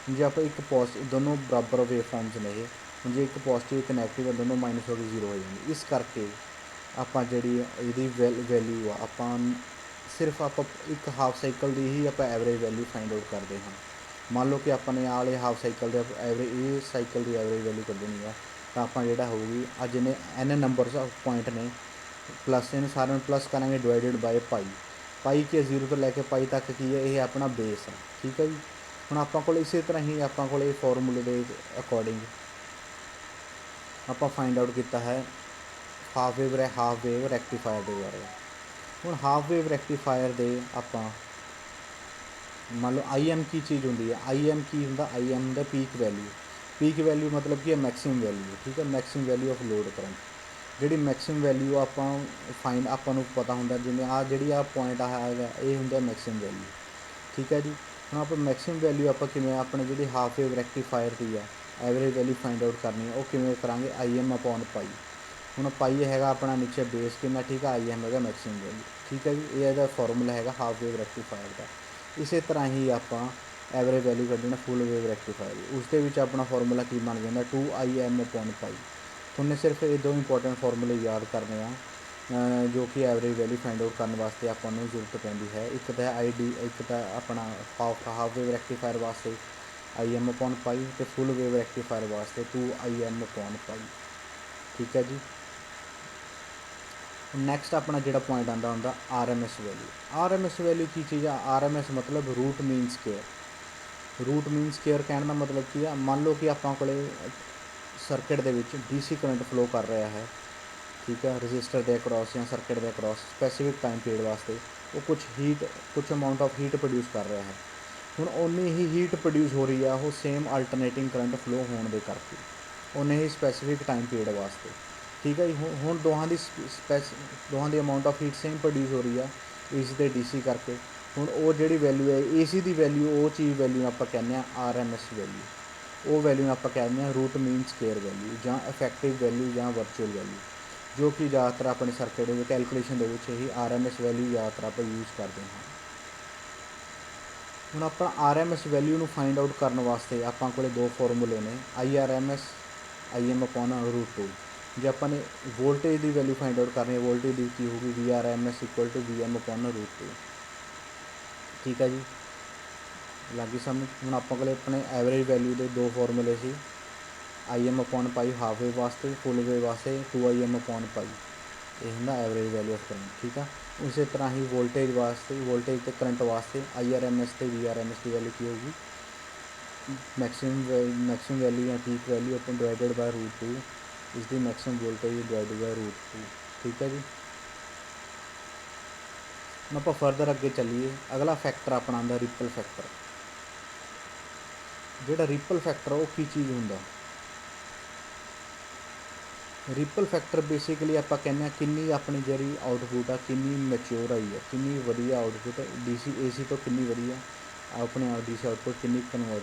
ਜੇ ਆਪਾਂ ਇੱਕ ਦੋਨੋਂ ਬਰਾਬਰ ਵੇਵ ਫਾਰਮਸ ਨੇ ਇਹ, ਹੁਣ ਜੇ ਇੱਕ ਪੋਜ਼ੀਟਿਵ ਇੱਕ ਨੈਗੇਟਿਵ ਆ, ਦੋਨੋਂ ਮਾਈਨਸ ਹੋ ਕੇ 0 ਹੋ ਜਾਂਦੀ। ਇਸ ਕਰਕੇ ਆਪਾਂ ਜਿਹੜੀ ਇਹਦੀ ਵੈਲਿਊ ਆ ਆਪਾਂ ਸਿਰਫ ਆਪਾਂ ਇੱਕ ਹਾਫ ਸਾਈਕਲ ਦੀ ਹੀ ਆਪਾਂ ਐਵਰੇਜ ਵੈਲਿਊ ਫਾਈਂਡ ਆਊਟ ਕਰਦੇ ਹਾਂ। ਮੰਨ ਲਓ ਕਿ ਆਪਾਂ ਨੇ ਆਹ ਵਾਲੇ ਹਾਫ ਸਾਈਕਲ ਦੇ ਐਵਰੇਜ, ਇਹ ਸਾਈਕਲ ਦੀ ਐਵਰੇਜ ਵੈਲਿਊ ਕੱਢਣੀ ਆ ਤਾਂ ਆਪਾਂ ਜਿਹੜਾ ਹੋਊਗੀ ਅੱਜ ਨੇ n ਨੰਬਰਸ ਆਫ ਪੁਆਇੰਟ ਨੇ, ਪਲੱਸ ਇਹਨੂੰ ਸਾਰਿਆਂ ਨੂੰ ਪਲੱਸ ਕਰਾਂਗੇ ਡਿਵਾਈਡਡ ਬਾਏ ਪਾਈ ਕੀ 0 ਤੋਂ ਲੈ ਕੇ ਪਾਈ ਤੱਕ ਕੀ ਹੈ, ਇਹ ਆਪਣਾ ਬੇਸ ਹੈ। ਠੀਕ ਹੈ ਜੀ। ਹੁਣ ਆਪਾਂ ਕੋਲ ਇਸੇ ਤਰ੍ਹਾਂ ਹੀ ਆਪਾਂ ਕੋਲ ਇਹ ਫਾਰਮੂਲੇ ਦੇ ਅਕੋਰਡਿੰਗ ਆਪਾਂ ਫਾਈਂਡ ਆਊਟ ਕੀਤਾ ਹੈ ਹਾਫ ਵੇਵ ਰੈਕਟੀਫਾਇਰ ਦੇ ਬਾਰੇ। ਹੁਣ ਹਾਫ ਵੇਵ ਰੈਕਟੀਫਾਇਰ ਦੇ ਆਪਾਂ ਮੰਨ ਲਓ IM ਕੀ ਚੀਜ਼ ਹੁੰਦੀ ਹੈ, IM ਕੀ ਹੁੰਦਾ, IM ਹੁੰਦਾ ਪੀਕ ਵੈਲਿਊ। ਪੀਕ ਵੈਲਿਊ ਮਤਲਬ ਕੀ ਹੈ, ਮੈਕਸਿਮਮ ਵੈਲਿਊ। ਠੀਕ ਹੈ। Maximum value of load current, ਜਿਹੜੀ ਮੈਕਸਿਮਮ ਵੈਲਿਊ ਆਪਾਂ ਨੂੰ ਪਤਾ ਹੁੰਦਾ, ਜਿਵੇਂ ਆਹ ਜਿਹੜੀ ਆਹ ਪੁਆਇੰਟ ਹੈਗਾ ਇਹ ਹੁੰਦਾ ਮੈਕਸਿਮਮ ਵੈਲਿਊ। ਠੀਕ ਹੈ ਜੀ। ਹੁਣ ਆਪਾਂ ਮੈਕਸਿਮਮ ਵੈਲਿਊ ਆਪਾਂ ਕਿਵੇਂ ਆਪਣੇ ਜਿਹੜੀ ਹਾਫ ਵੇਵ ਰੈਕਟੀਫਾਇਰ ਦੀ ਆ ਐਵਰੇਜ ਵੈਲਿਊ ਫਾਈਂਡ ਆਊਟ ਕਰਨੀ ਹੈ, ਉਹ ਕਿਵੇਂ ਕਰਾਂਗੇ, IM/ਪਾਈ। ਹੁਣ ਪਾਈ ਹੈਗਾ ਆਪਣਾ ਨੀਚੇ ਬੇਸ ਕਿੰਨਾ, ਠੀਕ ਹੈ, IM ਹੈਗਾ ਮੈਕਸਿਮਮ ਵੈਲਿਊ। ਠੀਕ ਹੈ ਜੀ। ਇਹ ਇਹਦਾ ਫਾਰਮੂਲਾ ਹੈਗਾ ਹਾਫ ਵੇਵ ਰੈਕਟੀਫਾਇਰ ਦਾ। ਇਸੇ ਤਰ੍ਹਾਂ ਹੀ ਆਪਾਂ ਐਵਰੇਜ ਵੈਲਿਊ ਕੱਢਣਾ ਫੁੱਲ ਵੇਵ ਰੈਕਟੀਫਾਇਰ ਦੀ। ਉਸ ਦੇ ਵਿੱਚ ਆਪਣਾ ਫਾਰਮੂਲਾ ਕੀ ਬਣ ਜਾਂਦਾ 2IM/ਪਾਈ। ਤੁਹਾਨੂੰ ਸਿਰਫ ਇਹ ਦੋ ਇੰਪੋਰਟੈਂਟ ਫਾਰਮੂਲੇ ਯਾਦ ਕਰਨੇ ਆ ਜੋ ਕਿ ਐਵਰੇਜ ਵੈਲਿਊ ਫਾਈਂਡ ਆਊਟ ਕਰਨ ਵਾਸਤੇ ਆਪਾਂ ਨੂੰ ਜ਼ਰੂਰਤ ਪੈਂਦੀ ਹੈ। ਇੱਕ ਤਾਂ ਇੱਕ ਤਾਂ ਆਪਣਾ ਹਾਫ ਵੇਵ ਰੈਕਟੀਫਾਇਰ ਵਾਸਤੇ IM/ਪਾਈ ਅਤੇ ਫੁੱਲ ਵੇਵ ਰੈਕਟੀਫਾਇਰ ਵਾਸਤੇ 2IM/ਪਾਈ। ਠੀਕ ਹੈ ਜੀ। ਨੈਕਸਟ ਆਪਣਾ ਜਿਹੜਾ ਪੁਆਇੰਟ ਆਉਂਦਾ ਹੁੰਦਾ RMS ਵੈਲਿਊ। RMS ਵੈਲਿਊ ਕੀ ਚੀਜ਼ ਆ, RMS ਮਤਲਬ ਰੂਟ ਮੀਨ ਸਕੇਅਰ। ਰੂਟ ਮੀਨ ਸਕੇਅਰ ਕਹਿਣ ਦਾ ਮਤਲਬ ਕੀ ਆ, ਮੰਨ ਲਓ ਕਿ ਆਪਾਂ ਕੋਲ ਸਰਕਟ ਦੇ ਵਿੱਚ DC ਕਰੰਟ ਫਲੋ ਕਰ ਰਿਹਾ ਹੈ। ਠੀਕ ਹੈ। ਰਜਿਸਟਰ ਦੇ ਅਕਰੋਸ ਜਾਂ ਸਰਕਟ ਦੇ ਅਕਰੋਸ ਸਪੈਸੀਫਿਕ ਟਾਈਮ ਪੀਰੀਅਡ ਵਾਸਤੇ ਉਹ ਕੁਛ ਅਮਾਊਂਟ ਆਫ ਹੀਟ ਪ੍ਰੋਡਿਊਸ ਕਰ ਰਿਹਾ ਹੈ। ਹੁਣ ਓਨੀ ਹੀ ਹੀਟ ਪ੍ਰੋਡਿਊਸ ਹੋ ਰਹੀ ਆ ਉਹ ਸੇਮ ਅਲਟਰਨੇਟਿੰਗ ਕਰੰਟ ਫਲੋ ਹੋਣ ਦੇ ਕਰਕੇ, ਓਨੇ ਹੀ ਸਪੈਸੀਫਿਕ ਟਾਈਮ ਪੀਰੀਅਡ ਵਾਸਤੇ। ਠੀਕ ਹੈ ਜੀ। ਹੁਣ ਦੋਹਾਂ ਦੀ amount of heat same produce ਹੋ ਰਹੀ ਆ AC ਅਤੇ DC ਕਰਕੇ। ਹੁਣ ਉਹ ਜਿਹੜੀ ਵੈਲਿਊ ਹੈ AC ਦੀ ਵੈਲਿਊ, ਉਹ ਚੀਜ਼ ਵੈਲਿਊ ਆਪਾਂ ਕਹਿੰਦੇ ਹਾਂ RMS ਵੈਲਿਊ। ਉਹ ਵੈਲਿਊ ਆਪਾਂ ਕਹਿੰਦੇ ਹਾਂ ਰੂਟ ਮੀਨ ਸਕੇਅਰ ਵੈਲਿਊ ਜਾਂ ਇਫੈਕਟਿਵ ਵੈਲਿਊ ਜਾਂ ਵਰਚੁਅਲ ਵੈਲਿਊ। जो कि ज़्यादातर अपने सर्किट कैलकुलेशन ही RMS वैल्यू ज़्यादातर आप यूज़ करते हैं। ਹੁਣ ਆਪਾਂ RMS ਵੈਲਿਊ ਨੂੰ ਫਾਈਂਡ ਆਊਟ ਕਰਨ ਵਾਸਤੇ ਆਪਾਂ ਕੋਲੇ ਦੋ ਫਾਰਮੂਲੇ ਨੇ, IRMS IM/√2। ਜੇ ਆਪਾਂ ਨੇ ਵੋਲਟੇਜ ਦੀ ਵੈਲਿਊ ਫਾਈਂਡ ਆਊਟ ਕਰਨੀ ਹੈ, ਵੋਲਟੇਜ ਦੀ ਕੀ ਹੋਊਗੀ VRMS = VM/√2। ਠੀਕ ਹੈ ਜੀ, ਲੱਗੀ ਸਮਝ। ਹੁਣ ਆਪਾਂ ਕੋਲੇ ਆਪਣੇ ਐਵਰੇਜ ਵੈਲਿਊ ਦੇ ਦੋ ਫਾਰਮੂਲੇ ਸੀ, IM/π ਹਾਫ ਵੇਵ ਵਾਸਤੇ, ਫੁੱਲ ਵੇਵ ਵਾਸਤੇ 2IM/π, ਇਹ ਹੁੰਦਾ ਐਵਰੇਜ ਵੈਲਿਊ ਆਫ ਕਰੰਟ। ਠੀਕ ਆ, ਉਸੇ ਤਰ੍ਹਾਂ ਹੀ ਵੋਲਟੇਜ ਵਾਸਤੇ, ਵੋਲਟੇਜ ਅਤੇ ਕਰੰਟ ਵਾਸਤੇ IRMS ਅਤੇ VRMS ਦੀ ਵੈਲਿਊ ਕੀ ਹੋਊਗੀ, ਮੈਕਸਿਮਮ ਵੈਲਿਊ ਜਾਂ ਪੀਕ ਵੈਲਿਊ ਆਪਾਂ ਡਿਵਾਈਡਡ ਬਾਈ √2 ਇਸ ਦੀ ਮੈਕਸਿਮਮ ਵੋਲਟੇਜ ਡਿਵਾਈਡਡ ਬਾਈ √2। ਠੀਕ ਹੈ ਜੀ। ਹੁਣ ਆਪਾਂ ਫਰਦਰ ਅੱਗੇ ਚੱਲੀਏ। ਅਗਲਾ ਫੈਕਟਰ ਆਪਣਾ ਆਉਂਦਾ ਰਿਪਲ ਫੈਕਟਰ। ਜਿਹੜਾ ਰਿਪਲ ਫੈਕਟਰ ਉਹ ਕੀ ਚੀਜ਼ ਹੁੰਦਾ, ਰਿਪਲ ਫੈਕਟਰ ਬੇਸਿਕਲੀ ਆਪਾਂ ਕਹਿੰਦੇ ਹਾਂ ਕਿੰਨੀ ਆਪਣੀ ਜਿਹੜੀ ਆਊਟਪੁੱਟ ਆ ਕਿੰਨੀ ਮੈਚਿਓਰ ਆਈ ਹੈ, ਕਿੰਨੀ ਵਧੀਆ ਆਊਟਪੁੱਟ DC AC ਤੋਂ ਕਿੰਨੀ ਵਧੀਆ ਆਪਣੇ DC ਆਊਟਪੁੱਟ ਕਿੰਨੀ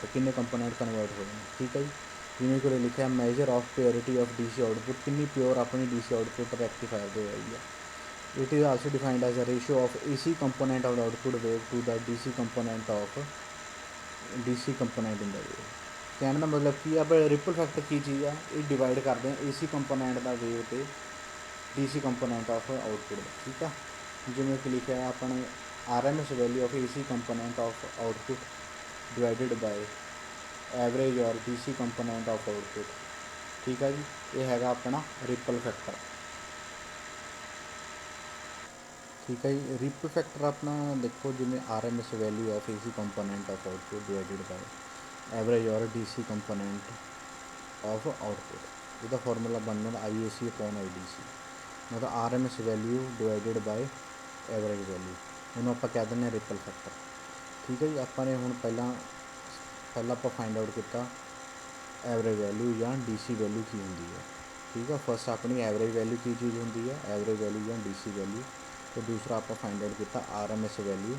ਕਿੰਨੇ ਕੰਪੋਨੈਂਟ ਕਨਵਰਟ ਹੋਏ ਨੇ। ਠੀਕ ਹੈ ਜੀ, ਜਿਵੇਂ ਕਿ ਲਿਖਿਆ measure of purity of DC output, ਕਿੰਨੀ ਪਿਓਰ ਆਪਣੀ DC ਆਊਟਪੁੱਟ ਰੈਕਟੀਫਾਇਰ ਦੇ ਆਈ ਹੈ। It is also defined as a ratio of AC component of output wave to the DC component of DC component in the wave. ਕਹਿਣ ਦਾ ਮਤਲਬ ਕੀ ਆ, ਰਿਪਲ ਫੈਕਟਰ ਕੀ ਚੀਜ਼ ਆ, ਇਹ ਡਿਵਾਈਡ ਕਰਦੇ ਹਾਂ AC ਕੰਪੋਨੈਂਟ ਦਾ ਵੇਵ ਅਤੇ DC ਕੰਪੋਨੈਂਟ ਆਫ ਆਊਟਪੁੱਟ। ਠੀਕ ਆ, ਜਿਵੇਂ ਕਿ ਲਿਖਿਆ ਆਪਣੇ RMS value of AC component of output divided by average or DC component of output. ਠੀਕ ਆ ਜੀ, ਇਹ ਹੈਗਾ ਆਪਣਾ ਰਿਪਲ ਫੈਕਟਰ। ਠੀਕ ਹੈ ਜੀ, ਰਿਪਲ ਫੈਕਟਰ ਆਪਣਾ ਦੇਖੋ ਜਿਵੇਂ RMS value of AC component of output divided by average or DC component of output, ਇਹਦਾ ਫਾਰਮੂਲਾ ਬਣ ਜਾਂਦਾ IAC/IDC, ਮਤਲਬ RMS value divided by average value, ਇਹਨੂੰ ਆਪਾਂ ਕਹਿ ਦਿੰਦੇ ਹਾਂ ਰਿਪਲ ਫੈਕਟਰ। ਠੀਕ ਹੈ ਜੀ, ਆਪਾਂ ਨੇ ਹੁਣ ਪਹਿਲਾਂ ਆਪਾਂ ਫਾਈਂਡ ਆਊਟ ਕੀਤਾ ਐਵਰੇਜ ਵੈਲਿਊ ਜਾਂ DC ਵੈਲਿਊ ਕੀ ਹੁੰਦੀ ਹੈ। ਠੀਕ ਆ, ਫਸਟ ਆਪਣੀ ਐਵਰੇਜ ਵੈਲਿਊ ਕੀ ਚੀਜ਼ ਹੁੰਦੀ ਹੈ, ਐਵਰੇਜ ਵੈਲਿਊ ਜਾਂ DC ਵੈਲਿਊ, ਅਤੇ ਦੂਸਰਾ ਆਪਾਂ ਫਾਈਂਡ ਆਊਟ ਕੀਤਾ RMS ਵੈਲਿਊ,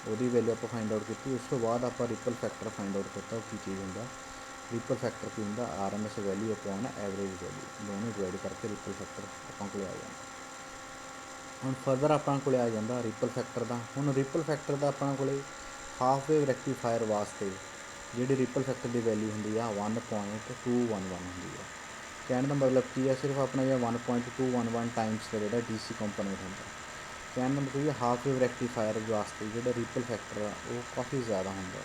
ਉਹਦੀ ਵੈਲਿਊ ਆਪਾਂ ਫਾਈਂਡ ਆਊਟ ਕੀਤੀ। ਉਸ ਤੋਂ ਬਾਅਦ ਆਪਾਂ ਰਿਪਲ ਫੈਕਟਰ ਫਾਈਂਡ ਆਊਟ ਕੀਤਾ, ਉਹ ਕੀ ਚੀਜ਼ ਹੁੰਦਾ, ਰਿਪਲ ਫੈਕਟਰ ਕੀ ਹੁੰਦਾ, RMS value upon average value, ਦੋਨੋਂ ਡਿਵਾਈਡ ਕਰਕੇ ਰਿਪਲ ਫੈਕਟਰ ਆਪਾਂ ਕੋਲ ਆ ਜਾਂਦਾ। ਹੁਣ ਫਰਦਰ ਆਪਾਂ ਕੋਲ ਆ ਜਾਂਦਾ ਰਿਪਲ ਫੈਕਟਰ ਦਾ। ਹੁਣ ਰਿਪਲ ਫੈਕਟਰ ਦਾ ਆਪਣਾ ਕੋਲ ਹਾਫ ਵੇਵ ਰੈਕਟੀਫਾਇਰ ਵਾਸਤੇ ਜਿਹੜੀ ਰਿਪਲ ਫੈਕਟਰ ਦੀ ਵੈਲਿਊ ਹੁੰਦੀ ਆ 1.211 ਹੁੰਦੀ ਆ। ਕਹਿਣ ਦਾ ਮਤਲਬ ਕੀ ਆ, ਸਿਰਫ ਆਪਣਾ ਇਹ 1.211 ਟਾਈਮਸ ਦਾ ਜਿਹੜਾ DC ਕੰਪੋਨੈਂਟ ਹੁੰਦਾ। ਕਹਿਣ ਦਾ ਮਤਲਬ ਹਾਫ ਵੇਵ ਰੈਕਟੀਫਾਇਰ ਵਾਸਤੇ ਜਿਹੜਾ ਰਿਪਲ ਫੈਕਟਰ ਆ ਉਹ ਕਾਫੀ ਜ਼ਿਆਦਾ ਹੁੰਦਾ,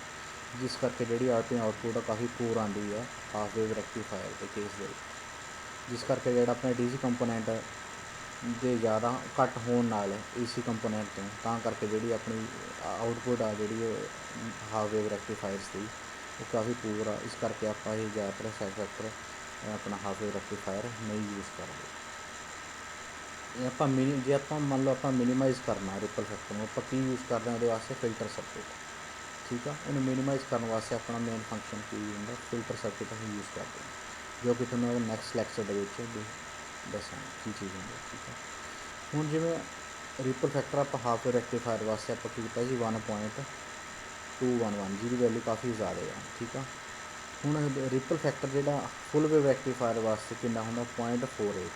ਜਿਸ ਕਰਕੇ ਜਿਹੜੀ ਆਪਣੀ ਆਊਟਪੁੱਟ ਆ ਕਾਫੀ ਪੂਰ ਆਉਂਦੀ ਆ ਹਾਫ ਵੇਵ ਰੈਕਟੀਫਾਇਰ ਦੇ ਕੇਸ ਦੇ ਵਿੱਚ। ਜਿਸ ਕਰਕੇ ਜਿਹੜਾ ਆਪਣਾ DC ਕੰਪੋਨੈਂਟ ਦੇ ਜ਼ਿਆਦਾ ਘੱਟ ਹੋਣ ਨਾਲ AC ਕੰਪੋਨੈਂਟ ਤੋਂ, ਤਾਂ ਕਰਕੇ ਜਿਹੜੀ ਆਪਣੀ ਆਊਟਪੁੱਟ ਆ ਜਿਹੜੀ ਹਾਫ ਵੇਵ ਰੈਕਟੀਫਾਇਰਸ ਦੀ ਉਹ ਕਾਫੀ ਪੂਰ ਆ। ਇਸ ਕਰਕੇ ਆਪਾਂ ਇਹ ਜ਼ਿਆਦਾਤਰ ਸਾਈਡ ਫੈਕਟਰ ਆਪਣਾ ਹਾਫ ਵੇਵ ਰੈਕਟੀਫਾਇਰ ਨਹੀਂ ਯੂਜ਼ ਕਰਦੇ। ਇਹ ਆਪਾਂ ਜੇ ਆਪਾਂ ਮੰਨ ਲਓ ਆਪਾਂ ਮਿਨੀਮਾਈਜ਼ ਕਰਨਾ ਰਿਪਲ ਫੈਕਟਰ ਨੂੰ, ਆਪਾਂ ਕੀ ਯੂਜ਼ ਕਰਦੇ ਹਾਂ ਉਹਦੇ ਵਾਸਤੇ, ਫਿਲਟਰ ਸਰਕਿਟ। ਠੀਕ ਆ, ਇਹਨੂੰ ਮਿਨੀਮਾਈਜ਼ ਕਰਨ ਵਾਸਤੇ ਆਪਣਾ ਮੇਨ ਫੰਕਸ਼ਨ ਕੀ ਹੁੰਦਾ, ਫਿਲਟਰ ਸਰਕਿਟ ਅਸੀਂ ਯੂਜ਼ ਕਰਦੇ ਹਾਂ, ਜੋ ਕਿ ਤੁਹਾਨੂੰ ਨੈਕਸਟ ਲੈਕਚਰ ਦੇ ਵਿੱਚ ਦੱਸਾਂਗੇ ਕੀ ਚੀਜ਼ ਹੁੰਦੀ। ਠੀਕ ਆ, ਹੁਣ ਜਿਵੇਂ ਰਿਪਲ ਫੈਕਟਰ ਆਪਾਂ ਹਾਫ ਵੇਵ ਰੈਕਟੀਫਾਇਰ ਵਾਸਤੇ ਆਪਾਂ ਕੀ ਕੀਤਾ ਜੀ 1.211, ਜਿਹਦੀ ਵੈਲਿਊ ਕਾਫੀ ਜ਼ਿਆਦਾ ਆ। ਠੀਕ ਆ, ਹੁਣ ਰਿਪਲ ਫੈਕਟਰ ਜਿਹੜਾ ਫੁੱਲ ਵੇਵ ਰੈਕਟੀਫਾਇਰ ਵਾਸਤੇ ਕਿੰਨਾ ਹੁੰਦਾ 0.48।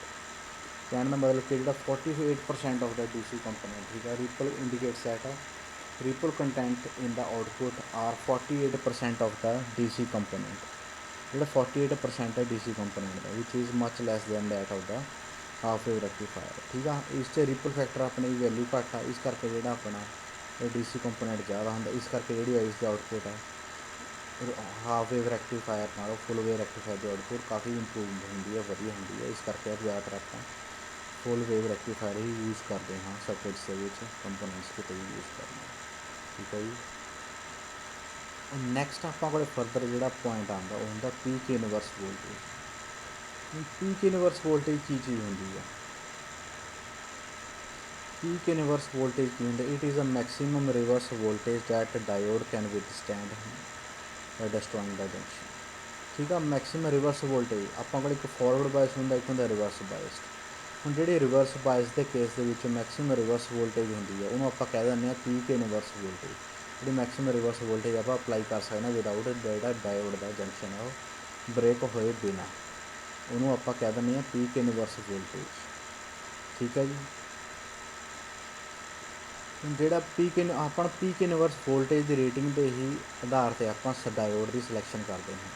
ਕਹਿਣ ਦਾ ਮਤਲਬ ਕਿ ਜਿਹੜਾ 48% ਆਫ ਦਾ DC ਕੰਪੋਨੈਂਟ। ਠੀਕ ਆ, ripple indicates that ripple content in the output are 48% of the DC component. ਜਿਹੜਾ 48% ਹੈ DC ਕੰਪੋਨੈਂਟ ਦਾ, which is much less than that of the half wave rectifier. ਠੀਕ ਆ, ਇਸ 'ਚ ਰਿਪਲ ਫੈਕਟਰ ਆਪਣੀ ਵੈਲਿਊ ਘੱਟ ਆ, ਇਸ ਕਰਕੇ ਜਿਹੜਾ ਆਪਣਾ DC ਕੰਪੋਨੈਂਟ ਜ਼ਿਆਦਾ ਹੁੰਦਾ, ਇਸ ਕਰਕੇ ਜਿਹੜੀ ਇਸ ਦੀ ਆਊਟਪੁੱਟ ਆ ਹਾਫ ਵੇਵ ਰੈਕਟੀਫਾਇਰ ਨਾਲੋਂ ਫੁੱਲ ਵੇਵ ਰੈਕਟੀਫਾਇਰ ਦੀ ਆਊਟਪੁੱਟ ਕਾਫੀ ਇੰਪਰੂਵ ਹੁੰਦੀ ਹੈ, ਵਧੀਆ ਹੁੰਦੀ ਹੈ। ਇਸ ਕਰਕੇ ਜ਼ਿਆਦਾਤਰ ਆਪਾਂ ਫੁੱਲ ਵੇਵ ਰੈਕਟੀਫਾਇਰ ਹੀ ਯੂਜ਼ ਕਰਦੇ ਹਾਂ ਸਰਕਿਟਸ ਦੇ ਵਿੱਚ, ਕੰਪੋਨੈਂਟਸ ਕਿਤੇ ਵੀ ਯੂਜ਼ ਕਰਦੇ ਹਾਂ। ਠੀਕ ਹੈ ਜੀ, ਨੈਕਸਟ ਆਪਾਂ ਕੋਲ ਫਰਦਰ ਜਿਹੜਾ ਪੁਆਇੰਟ ਆਉਂਦਾ ਉਹ ਹੁੰਦਾ peak inverse voltage. Peak inverse voltage ਕੀ ਚੀਜ਼ ਹੁੰਦੀ ਆ, ਪੀਕ ਇਨਵਰਸ ਵੋਲਟੇਜ ਕੀ ਹੁੰਦਾ, it is a maximum reverse voltage that diode can withstand by destroying the junction. ਠੀਕ ਆ, ਮੈਕਸੀਮਮ ਰਿਵਰਸ ਵੋਲਟੇਜ ਆਪਾਂ ਕੋਲ ਇੱਕ ਫਾਰਵਰਡ ਬਾਇਸ ਹੁੰਦਾ, ਇੱਕ ਹੁੰਦਾ ਰਿਵਰਸ ਬਾਇਸਡ। ਹੁਣ ਜਿਹੜੇ ਰਿਵਰਸ ਬਾਇਸ ਦੇ ਕੇਸ ਦੇ ਵਿੱਚ ਮੈਕਸੀਮਮ ਰਿਵਰਸ ਵੋਲਟੇਜ ਹੁੰਦੀ ਹੈ ਉਹਨੂੰ ਆਪਾਂ ਕਹਿ ਦਿੰਦੇ ਹਾਂ ਪੀਕ ਇਨਵਰਸ ਵੋਲਟੇਜ। ਜਿਹੜੀ ਮੈਕਸੀਮਮ ਰਿਵਰਸ ਵੋਲਟੇਜ ਆਪਾਂ ਅਪਲਾਈ ਕਰ ਸਕਦੇ ਹਾਂ ਵਿਦਆਊਟ ਜਿਹੜਾ ਡਾਇਓਡ ਦਾ ਜੰਕਸ਼ਨ ਆ ਉਹ ਬ੍ਰੇਕ ਹੋਏ ਬਿਨਾਂ, ਉਹਨੂੰ ਆਪਾਂ ਕਹਿ ਦਿੰਦੇ ਹਾਂ ਪੀਕ ਇਨਵਰਸ ਵੋਲਟੇਜ। ठीक है जी। ਜਿਹੜਾ ਪੀਕ ਇਨਵਰਸ ਵੋਲਟੇਜ ਦੀ ਰੇਟਿੰਗ ਦੇ ਹੀ ਆਧਾਰ 'ਤੇ ਆਪਾਂ ਡਾਇਓਡ ਦੀ ਸਿਲੈਕਸ਼ਨ ਕਰਦੇ ਹਾਂ।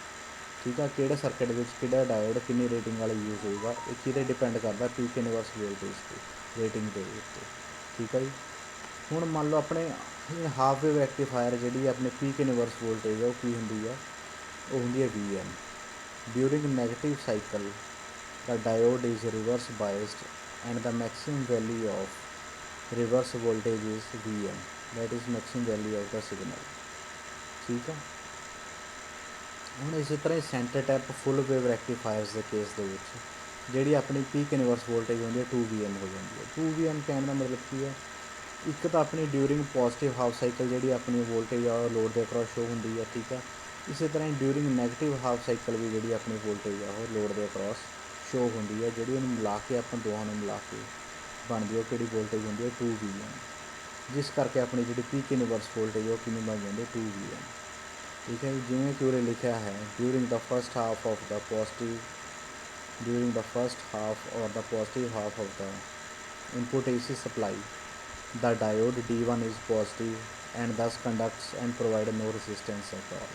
ਠੀਕ ਆ, ਕਿਹੜੇ ਸਰਕਟ ਵਿੱਚ ਕਿਹੜਾ ਡਾਇਓਡ ਕਿੰਨੀ ਰੇਟਿੰਗ ਵਾਲਾ ਯੂਜ਼ ਹੋਊਗਾ, ਇਹ ਕਿਤੇ ਡਿਪੈਂਡ ਕਰਦਾ ਪੀਕ ਇਨਵਰਸ ਵੋਲਟੇਜ 'ਤੇ ਰੇਟਿੰਗ ਦੇ ਉੱਤੇ। ਠੀਕ ਆ ਜੀ। ਹੁਣ ਮੰਨ ਲਓ ਆਪਣੇ ਹਾਫ ਵੇਵ ਰੈਕਟੀਫਾਇਰ ਜਿਹੜੀ ਆਪਣੇ ਪੀਕ ਇਨਵਰਸ ਵੋਲਟੇਜ ਆ ਉਹ ਕੀ ਹੁੰਦੀ ਆ, ਉਹ ਹੁੰਦੀ ਹੈ VM। During negative cycle the diode is reverse biased and the maximum value of reverse voltage is VM, that is maximum value of the signal। ठीक है। ਹੁਣ ਇਸੇ ਤਰ੍ਹਾਂ ਹੀ ਸੈਂਟਰ ਟੈਪ ਫੁੱਲ ਵੇਵ ਰੈਕਟੀਫਾਇਰਸ ਦੇ ਕੇਸ ਦੇ ਵਿੱਚ ਜਿਹੜੀ ਆਪਣੀ ਪੀਕ ਇਨਵਰਸ ਵੋਲਟੇਜ ਹੁੰਦੀ ਹੈ 2VM ਹੋ ਜਾਂਦੀ ਹੈ। 2VM ਕਹਿਣ ਦਾ ਮਤਲਬ ਕੀ ਹੈ, ਇੱਕ ਤਾਂ ਆਪਣੀ ਡਿਊਰਿੰਗ ਪੋਜ਼ਿਟਿਵ ਹਾਫ ਸਾਈਕਲ ਜਿਹੜੀ ਆਪਣੀ ਵੋਲਟੇਜ ਆ ਉਹ ਲੋਡ ਦੇ ਅਕਰੋਸ ਸ਼ੋ ਹੁੰਦੀ ਹੈ। ਠੀਕ ਆ, ਇਸੇ ਤਰ੍ਹਾਂ ਹੀ ਡਿਊਰਿੰਗ ਨੈਗੇਟਿਵ ਹਾਫ ਸਾਈਕਲ ਵੀ ਜਿਹੜੀ ਆਪਣੀ ਵੋਲਟੇਜ ਆ ਉਹ ਲੋਡ ਦੇ ਅਕਰੋਸ ਸ਼ੋ ਹੁੰਦੀ ਹੈ। ਜਿਹੜੀ ਉਹਨੂੰ ਮਿਲਾ ਕੇ ਆਪਾਂ ਦੋਹਾਂ ਨੂੰ ਮਿਲਾ ਕੇ ਬਣਦੀ ਉਹ ਕਿਹੜੀ ਵੋਲਟੇਜ ਹੁੰਦੀ ਹੈ 2VM, ਜਿਸ ਕਰਕੇ ਆਪਣੀ ਜਿਹੜੀ ਪੀਕ ਇਨਵਰਸ ਵੋਲਟੇਜ ਉਹ ਕਿੰਨੀ ਬਣ ਜਾਂਦੀ ਹੈ 2VM। ਠੀਕ ਹੈ, ਜਿਵੇਂ ਕਿ ਉਰੇ ਲਿਖਿਆ ਹੈ during the first half or the positive half of the input AC supply, the diode D1 is positive and thus conducts and provide no resistance at all।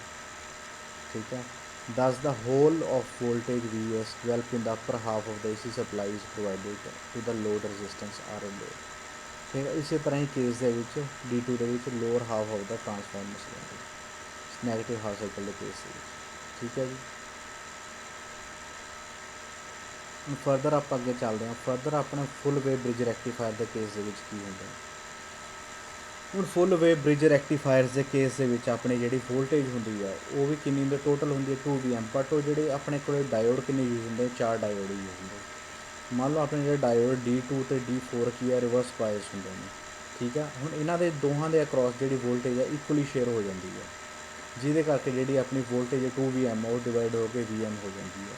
ठीक है, thus the whole of voltage Vs developed in the upper half of the AC supply is provided to the load resistance RL। फिर इसी तरह ही केस ਦੇ ਵਿੱਚ D2 ਦੇ ਵਿੱਚ lower half of the transformer C negative half cycle ਦੇ ਕੇਸ ਦੇ ਵਿੱਚ। ਠੀਕ ਹੈ ਜੀ। ਹੁਣ ਫਰਦਰ ਆਪਾਂ ਅੱਗੇ ਚੱਲਦੇ ਹਾਂ। ਫਰਦਰ ਆਪਣੇ ਫੁੱਲ ਵੇਵ ਬ੍ਰਿਜ ਰੈਕਟੀਫਾਇਰ ਦੇ ਕੇਸ ਦੇ ਵਿੱਚ ਕੀ ਹੁੰਦਾ। ਹੁਣ ਫੁੱਲ ਵੇਵ ਬ੍ਰਿਜ ਰੈਕਟੀਫਾਇਰਸ ਦੇ ਕੇਸ ਦੇ ਵਿੱਚ ਆਪਣੀ ਜਿਹੜੀ ਵੋਲਟੇਜ ਹੁੰਦੀ ਆ ਉਹ ਵੀ ਕਿੰਨੀ ਹੁੰਦੀ, ਟੋਟਲ ਹੁੰਦੀ ਹੈ 2VM। ਬਟ ਉਹ ਜਿਹੜੇ ਆਪਣੇ ਕੋਲ ਡਾਇਓਡ ਕਿੰਨੇ ਯੂਜ਼ ਹੁੰਦੇ, 4 ਡਾਇਓਡ ਯੂਜ਼ ਹੁੰਦੇ। ਮੰਨ ਲਓ ਆਪਣੇ ਜਿਹੜੇ ਡਾਇਓਡ D2 ਅਤੇ D4 ਕੀ ਆ, ਰਿਵਰਸ ਬਾਇਸ ਹੁੰਦੇ ਨੇ। ਠੀਕ ਆ, ਹੁਣ ਇਹਨਾਂ ਦੇ ਦੋਹਾਂ ਦੇ ਅਕਰੋਸ ਜਿਹੜੀ ਵੋਲਟੇਜ ਆ ਇਕੁਅਲੀ ਸ਼ੇਅਰ ਹੋ ਜਾਂਦੀ ਹੈ, ਜਿਹਦੇ ਕਰਕੇ ਜਿਹੜੀ ਆਪਣੀ ਵੋਲਟੇਜ 2VM ਉਹ ਡਿਵਾਈਡ ਹੋ ਕੇ VM ਹੋ ਜਾਂਦੀ ਹੈ।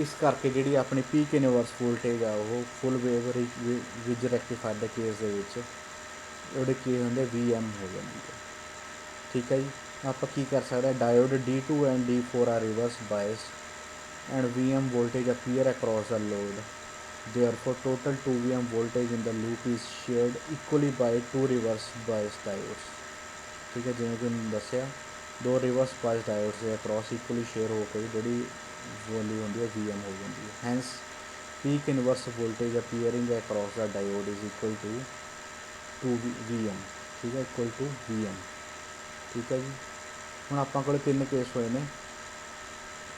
ਇਸ ਕਰਕੇ ਜਿਹੜੀ ਆਪਣੀ ਪੀਕ ਇਨਵਰਸ ਵੋਲਟੇਜ ਆ ਉਹ ਫੁੱਲ ਵੇਵ ਬ੍ਰਿਜ ਰੈਕਟੀਫਾਇਰ ਦੇ ਕੇਸ ਦੇ ਵਿੱਚ ਉਹਦੇ ਕੀ ਹੁੰਦੇ VM ਹੋ ਜਾਂਦੀ ਹੈ। ਠੀਕ ਹੈ ਜੀ। ਆਪਾਂ ਕੀ ਕਰ ਸਕਦੇ ਹਾਂ, diode D2 and D4 are reverse biased and VM voltage appear across the load, therefore total 2VM voltage in the loop is shared equally by 2 reverse biased diodes। ठीक है, जिवें कि मैंने दसिया 2 रिवर्स बायस डायोड्स के अक्रॉस इक्वली शेयर हो के जी वैल्यू होंगी है VM हो जाती है। Hence peak inverse voltage appearing across the diode is equal to 2VM। ठीक है, इक्वल टू VM। ठीक है जी। ਹੁਣ ਆਪਾਂ ਕੋਲ 3 ਕੇਸ ਹੋਏ ਨੇ।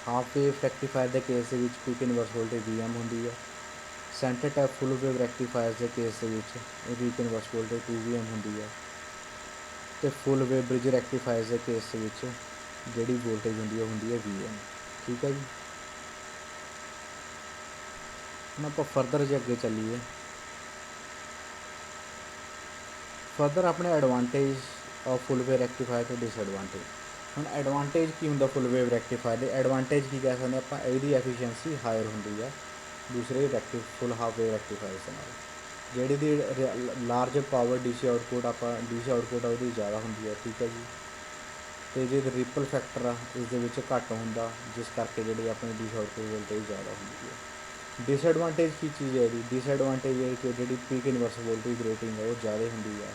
ਹਾਫ ਵੇਵ ਰੈਕਟੀਫਾਇਰ ਦੇ ਕੇਸ ਦੇ ਵਿੱਚ ਪੀਕ ਇਨਵਰਸ ਵੋਲਟੇਜ VM ਹੁੰਦੀ ਹੈ। ਸੈਂਟਰ ਟੈਪ ਫੁੱਲ ਵੇਵ ਰੈਕਟੀਫਾਇਰ ਦੇ ਕੇਸ ਦੇ ਵਿੱਚ ਪੀਕ ਇਨਵਰਸ ਵੋਲਟੇਜ 2VM ਹੁੰਦੀ ਹੈ। ਅਤੇ ਫੁੱਲ ਵੇਵ ਬ੍ਰਿਜ ਰੈਕਟੀਫਾਇਰ ਦੇ ਕੇਸ ਦੇ ਵਿੱਚ ਜਿਹੜੀ ਵੋਲਟੇਜ ਹੁੰਦੀ ਹੈ ਉਹ ਹੁੰਦੀ ਹੈ VM। ਠੀਕ ਹੈ ਜੀ। ਹੁਣ ਆਪਾਂ ਫਰਦਰ ਜੇ ਅੱਗੇ ਚੱਲੀਏ, ਫਰਦਰ ਆਪਣੇ ਐਡਵਾਂਟੇਜ ਆਫ ਫੁੱਲ ਵੇਵ ਰੈਕਟੀਫਾਇਰ ਅਤੇ ਡਿਸਐਡਵਾਂਟੇਜ। ਹੁਣ ਐਡਵਾਂਟੇਜ ਕੀ ਹੁੰਦਾ ਫੁੱਲ ਵੇਵ ਰੈਕਟੀਫਾਇਰ ਦੇ, ਐਡਵਾਂਟੇਜ ਕੀ ਕਹਿ ਸਕਦੇ ਆਪਾਂ, ਇਹਦੀ ਐਫੀਸ਼ੀਐਂਸੀ ਹਾਇਰ ਹੁੰਦੀ ਆ ਦੂਸਰੇ ਫੁੱਲ ਹਾਫ ਵੇਵ ਰੈਕਟੀਫਾਇਰ ਦੇ ਨਾਲ। ਜਿਹੜੀ ਦੀ ਲਾਰਜ ਪਾਵਰ DC ਆਊਟਪੁੱਟ ਆ ਉਹਦੀ ਜ਼ਿਆਦਾ ਹੁੰਦੀ ਹੈ। ਠੀਕ ਹੈ ਜੀ। ਅਤੇ ਜੇ ਰਿਪਲ ਫੈਕਟਰ ਆ ਇਸ ਦੇ ਵਿੱਚ ਘੱਟ ਹੁੰਦਾ, ਜਿਸ ਕਰਕੇ ਜਿਹੜੀ ਆਪਣੀ DC ਆਊਟਪੁੱਟ ਵੋਲਟੇਜ ਜ਼ਿਆਦਾ ਹੁੰਦੀ ਹੈ। ਡਿਸਐਡਵਾਂਟੇਜ ਕੀ ਚੀਜ਼ ਹੈ ਇਹਦੀ, ਡਿਸਐਡਵਾਂਟੇਜ ਇਹ ਕਿ ਜਿਹੜੀ ਪੀਕ ਇਨਵਰਸ ਵੋਲਟੇਜ ਰੇਟਿੰਗ ਹੈ ਉਹ ਜ਼ਿਆਦਾ ਹੁੰਦੀ ਆ,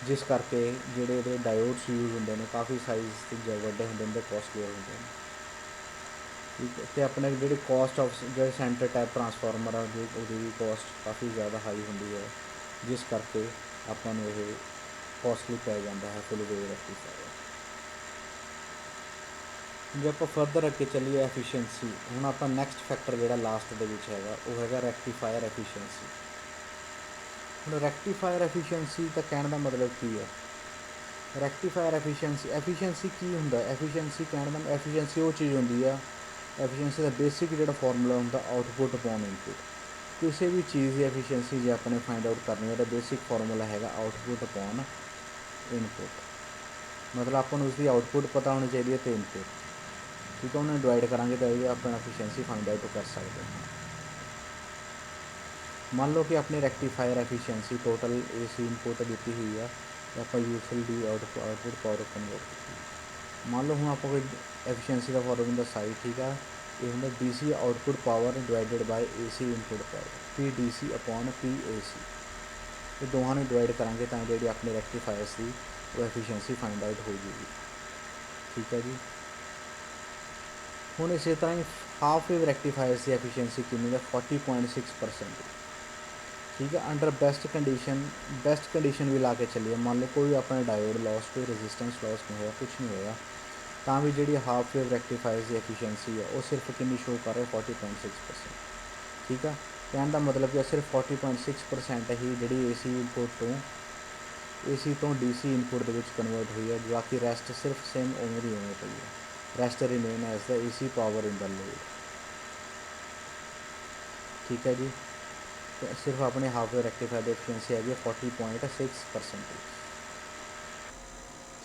ਜਿਸ ਕਰਕੇ ਜਿਹੜੇ ਇਹਦੇ ਡਾਇਓਡਸ ਯੂਜ਼ ਹੁੰਦੇ ਨੇ ਕਾਫੀ ਸਾਈਜ਼ ਵੱਡੇ ਹੁੰਦੇ ਨੇ ਅਤੇ ਕੋਸਟਲੀਅਰ ਹੁੰਦੇ ਨੇ। ਠੀਕ ਹੈ, ਅਤੇ ਆਪਣੇ ਜਿਹੜੇ ਕੋਸਟ ਆਫ ਜਿਹੜੇ ਸੈਂਟਰ ਟੈਪ ਟਰਾਂਸਫਾਰਮਰ ਆ ਉਹਦੀ ਵੀ ਕੋਸਟ ਕਾਫੀ ਜ਼ਿਆਦਾ ਹਾਈ ਹੁੰਦੀ ਹੈ, ਜਿਸ ਕਰਕੇ ਆਪਾਂ ਨੂੰ ਇਹ ਕੋਸਟਲੀ ਪੈ ਜਾਂਦਾ ਹੈ ਫੁੱਲ ਵੇਵ ਰੈਕਟੀਫਾਇਰ। ਜੇ ਆਪਾਂ ਫਰਦਰ ਅੱਗੇ ਚੱਲੀਏ ਐਫੀਸ਼ੀਐਂਸੀ, ਹੁਣ ਆਪਾਂ ਨੈਕਸਟ ਫੈਕਟਰ ਜਿਹੜਾ ਲਾਸਟ ਦੇ ਵਿੱਚ ਹੈਗਾ ਉਹ ਹੈਗਾ ਰੈਕਟੀਫਾਇਰ ਐਫੀਸ਼ੀਐਂਸੀ। ਹੁਣ ਰੈਕਟੀਫਾਇਰ ਐਫੀਸ਼ੀਐਂਸੀ ਦਾ ਕਹਿਣ ਦਾ ਮਤਲਬ ਕੀ ਹੈ, ਰੈਕਟੀਫਾਇਰ ਐਫੀਸ਼ੀਐਂਸੀ ਕੀ ਹੁੰਦਾ, ਐਫੀਸ਼ੀਐਂਸੀ ਕਹਿਣ ਦਾ ਐਫੀਸ਼ੀਐਂਸੀ ਉਹ ਚੀਜ਼ ਹੁੰਦੀ ਆ, ਐਫੀਸ਼ੀਐਂਸੀ ਦਾ ਬੇਸਿਕ ਜਿਹੜਾ ਫਾਰਮੂਲਾ ਹੁੰਦਾ ਆਊਟਪੁੱਟ ਅਪੋਨ ਇਨਪੁੱਟ। ਕਿਸੇ ਵੀ ਚੀਜ਼ ਦੀ ਐਫੀਸ਼ੀਐਂਸੀ ਜੇ ਆਪਾਂ ਨੇ ਫਾਈਂਡ ਆਊਟ ਕਰਨੀ ਉਹਦਾ ਬੇਸਿਕ ਫਾਰਮੂਲਾ ਹੈਗਾ ਆਊਟਪੁੱਟ ਅਪੋਨ ਇਨਪੁੱਟ। ਮਤਲਬ ਆਪਾਂ ਨੂੰ ਉਸਦੀ ਆਊਟਪੁੱਟ ਪਤਾ ਹੋਣੀ ਚਾਹੀਦੀ ਹੈ ਅਤੇ ਇਨਪੁੱਟ। ਠੀਕ ਹੈ, ਉਹਨੂੰ ਡਿਵਾਈਡ ਕਰਾਂਗੇ ਤਾਂ ਇਹ ਆਪਣਾ ਐਫੀਸ਼ੀਐਂਸੀ ਫਾਈਂਡ ਆਊਟ ਕਰ ਸਕਦੇ ਹਾਂ। ਮੰਨ ਲਓ ਕਿ ਆਪਣੀ ਰੈਕਟੀਫਾਇਰ ਐਫੀਸ਼ੀਐਂਸੀ ਟੋਟਲ AC ਇਨਪੁੱਟ ਦਿੱਤੀ ਹੋਈ ਆ ਅਤੇ ਆਪਾਂ ਯੂਜ਼ਫੁਲ ਦੀ ਆਊਟਪੁੱਟ ਪਾਵਰ ਕਨਵਰਟ ਕੀਤੀ। ਮੰਨ ਲਓ ਹੁਣ ਆਪਾਂ ਕੋਈ ਐਫੀਸ਼ੀਐਂਸੀ ਦਾ ਫਾਰਮੂਲਾ ਸਾਈ। ਠੀਕ ਆ, ਇਹ ਹੁੰਦਾ DC output power divided by AC input power. P D C upon P A C, ये दोनों ने डिवाइड करांगे तो जी अपने रैक्टीफायर्स की वो एफिशिएंसी फाइंड आउट हो जाएगी। ठीक है जी। हूँ इस तरह ही हाफ वेव रैक्टीफायर्स की एफिशिएंसी कितनी है 40.6%। ठीक है। अंडर बेस्ट कंडीशन भी ला के चलिए, मान लो कोई अपना डायोड लॉस, कोई रेजिस्टेंस लॉस नहीं होया, कुछ नहीं होया, तो भी जी हाफ वेव रैक्टीफायर्स की एफिशिएंसी है वो सिर्फ कितनी शो कर रहे 40.6%। ठीक है। कहने का मतलब कि सिर्फ 40.6% ही जी ए सी इनपुट तो डी सी इनपुट के कन्वर्ट हुई है, बाकी रैसट सिर्फ सेम उवें दी उवें पई है। Rest remain as the A C power in the load. ठीक है जी। तो सिर्फ अपने हाफ वे रैक्टीफायर की एफिशिएंसी हैगी 40.6%।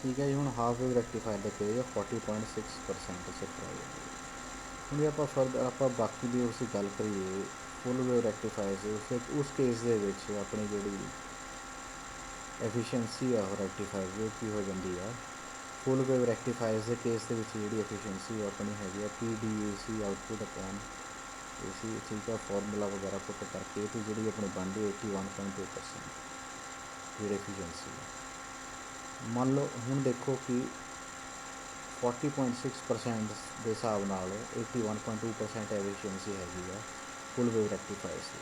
ठीक है जी। हूँ हाफ वेव रैक्टीफायर के पे 40.6% सिर्फ रह गए। हूँ आप फर्दर आप बाकी भी उस गल करिए फुल वेव रैक्टीफायर उस केस के अपनी जी एफिशिएंसी है रैक्टीफायर वो की हो जाती है। फुल वेव रैक्टीफायर्स के केस के जी एफिशिएंसी अपनी हैगी P D A C output upon A C. ठीक है। फॉर्मूला वगैरह पुट करके तो जी अपनी बनती 81.2% जी एफिशिएंसी है। मान लो हूँ देखो कि 40.6% के हिसाब नाल 81.2% एफिशिएंसी हैगी है फुल वेव रैक्टीफायर्स की,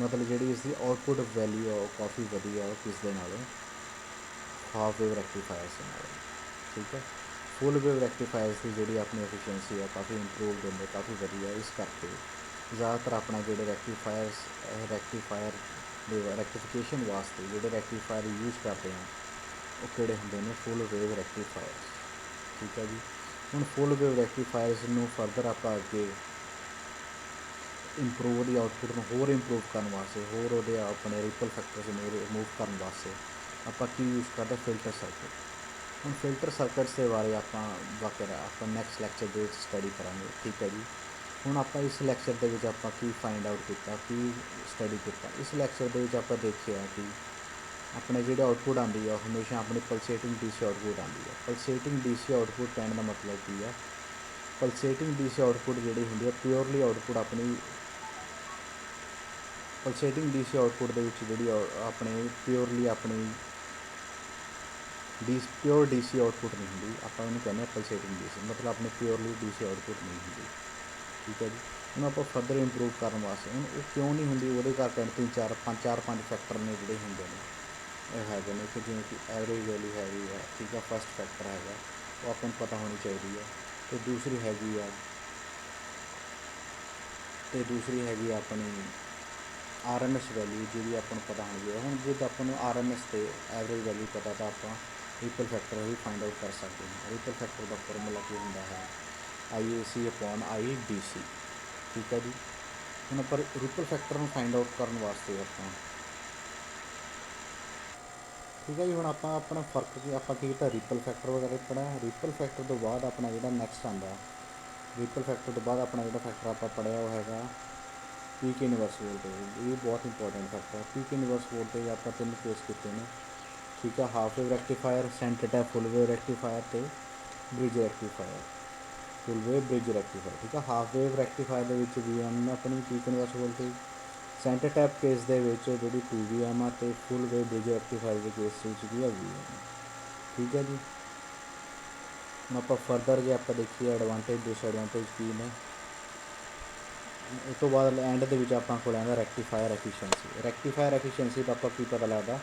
मतलब जी इसकी आउटपुट वैल्यू है काफ़ी वधिया किस दे नालों हाफ वेव रैक्टीफायर्स के नालों। ठीक है। फुल वेव रैक्टीफायर्स की जी अपनी एफिशिएंसी है काफ़ी इंप्रूवड होंगे, काफ़ी वधिया, इस करके ज़्यादातर अपना जो रैक्टीफायर रैक्टिफिकेशन वास्ते जो रैक्टीफायर यूज़ करते हैं वो किहड़े होंगे ने फुल वेव रैक्टीफायर्स। ठीक है जी। हूँ फुल वेव रैक्टीफायर्स में फरदर आप अगे इंप्रूव की आउटपुट में होर इंप्रूव करने वास्ते होर वो अपने रिपल फैक्टर्स में रिमूव करने वास्ते आप यूज़ करते फिल्टर सर्किट। हूँ फिल्टर सर्किट्स के बारे आप बाकायदा आप नैक्सट लैक्चर के स्टडी करांगे। ठीक है जी। हूँ आप इस लैक्चर के आप फाइंड आउट किया कि स्टडी किया, इस लैक्चर के आप देखिए कि अपने जो आउटपुट आती है हमेशा अपनी पलसेटिंग डी सी आउटपुट आती है। पलसेटिंग डी सी आउटपुट कहने का मतलब की है, पलसेटिंग डी सी आउटपुट जी होंगी प्योरली आउटपुट अपनी पलसेटिंग डी सी आउटपुट के जी अपने प्योरली अपनी प्योर डी सी आउटपुट नहीं होंगी, आप कहने पलसेटिंग डी सी मतलब अपने प्योरली डी सी आउटपुट नहीं होंगी। ठीक है जी। हूँ आप फरदर इंप्रूव करने वास्ते हूँ वो क्यों नहीं होंगी वो करके 3 4 5 फैक्टर ने जोड़े होंगे है कि जिमें कि एवरेज वैल्यू हैगी है। ठीक है। फस्ट फैक्टर है वो अपन पता होनी चाहिए है। तो दूसरी हैगी है अपनी आर एम एस वैल्यू जी अपन पता होनी चाहिए। हूँ जो अपन आर एम एस से एवरेज वैल्यू पता तो आप रिपल फैक्टर भी फाइंड आउट कर सकते हैं। रिपल फैक्टर का फॉर्मूला की होंगे है आई ए सी अपॉन आई डी सी। ठीक है जी। हूँ पर रिपल फैक्टर में फाइंड आउट करने वास्ते आप ठीक है जी। हूँ आप अपना फर्क की आप रिपल फैक्टर वगैरह पढ़ा, रिपल फैक्टर तो बाद अपना जो नैक्सट आता रिपल फैक्टर तो बाद अपना जो फैक्टर आप पढ़िया वो है पीक इनवर्स वोल्टेज। ये बहुत इंपॉर्टेंट फैक्टर है। पीक इनवर्स वोल्टेज आप 3 केस किए हैं। ठीक है। Half wave rectifier, centre tap full wave rectifier तो bridge rectifier, full wave bridge rectifier. ठीक है। हाफ वेव रैक्टीफायर के वी एम अपनी peak inverse voltage, centre tap case के जी 2 वी एम आ तो फुल वेव ब्रिज रैक्टीफायर के केस की है वी एम। ठीक है जी। हम आप फरदर जो आप देखिए एडवांटेज डिसएडवांटेज की ने उस तो बाद एंड के आपको आंदा रैक्टीफायर एफिशिएंसी। रैक्टीफायर एफिशिएंसी तो आपको की पता लगता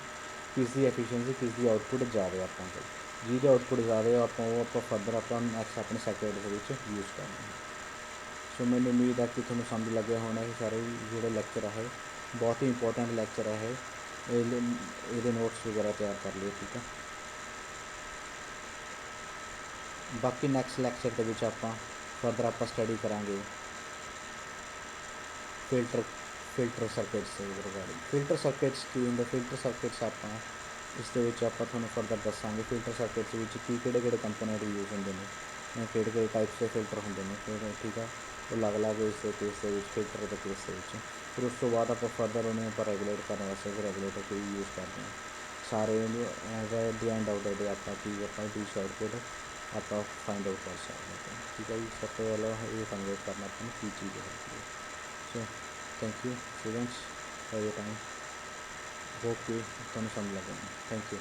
किसकी एफिशिएंसी किसकी आउटपुट ज़्यादा आप जिसकी आउटपुट ज़्यादा आप फरदर आप नैक्सट अपने सर्किट के यूज़ करना है। सो मैंने उम्मीद है कि थोड़ा समझ लगे होना ही सारे जो लैक्चर है बहुत ही इंपॉर्टेंट लैक्चर है ये नोट्स वगैरह तैयार कर लिए। ठीक है। बाकी नैक्सट लैक्चर के आप फरदर आप स्टडी करांगे filter circuits regarding filter circuits की होंगे। फिल्टर सर्किट्स आप इस आप फरदर दसांगे फिल्टर सर्किट्स की किहड़े कंपोनेंट यूज़ होंगे ने किहड़े टाइप्स के फिल्टर होंगे ने। ठीक है। वो अलग अलग इस केस फिल्टर के केस फिर उस तो बाद आप फरदर उन्हें आप रेगूलेट करने वास्ते फिर रेगूलेटर को यूज़ करते हैं सारे एट द एंड आउट आप डी सी आउटपुट आप फाइंड आउट कर सकते हैं। ठीक है जी। सबसे पहले ये कन्वर्ट करना अपन की चीज़ है। Thank you students for your time. Hope कि ਤੁਹਾਨੂੰ ਸਮਝ ਲੱਗਾ। Thank you.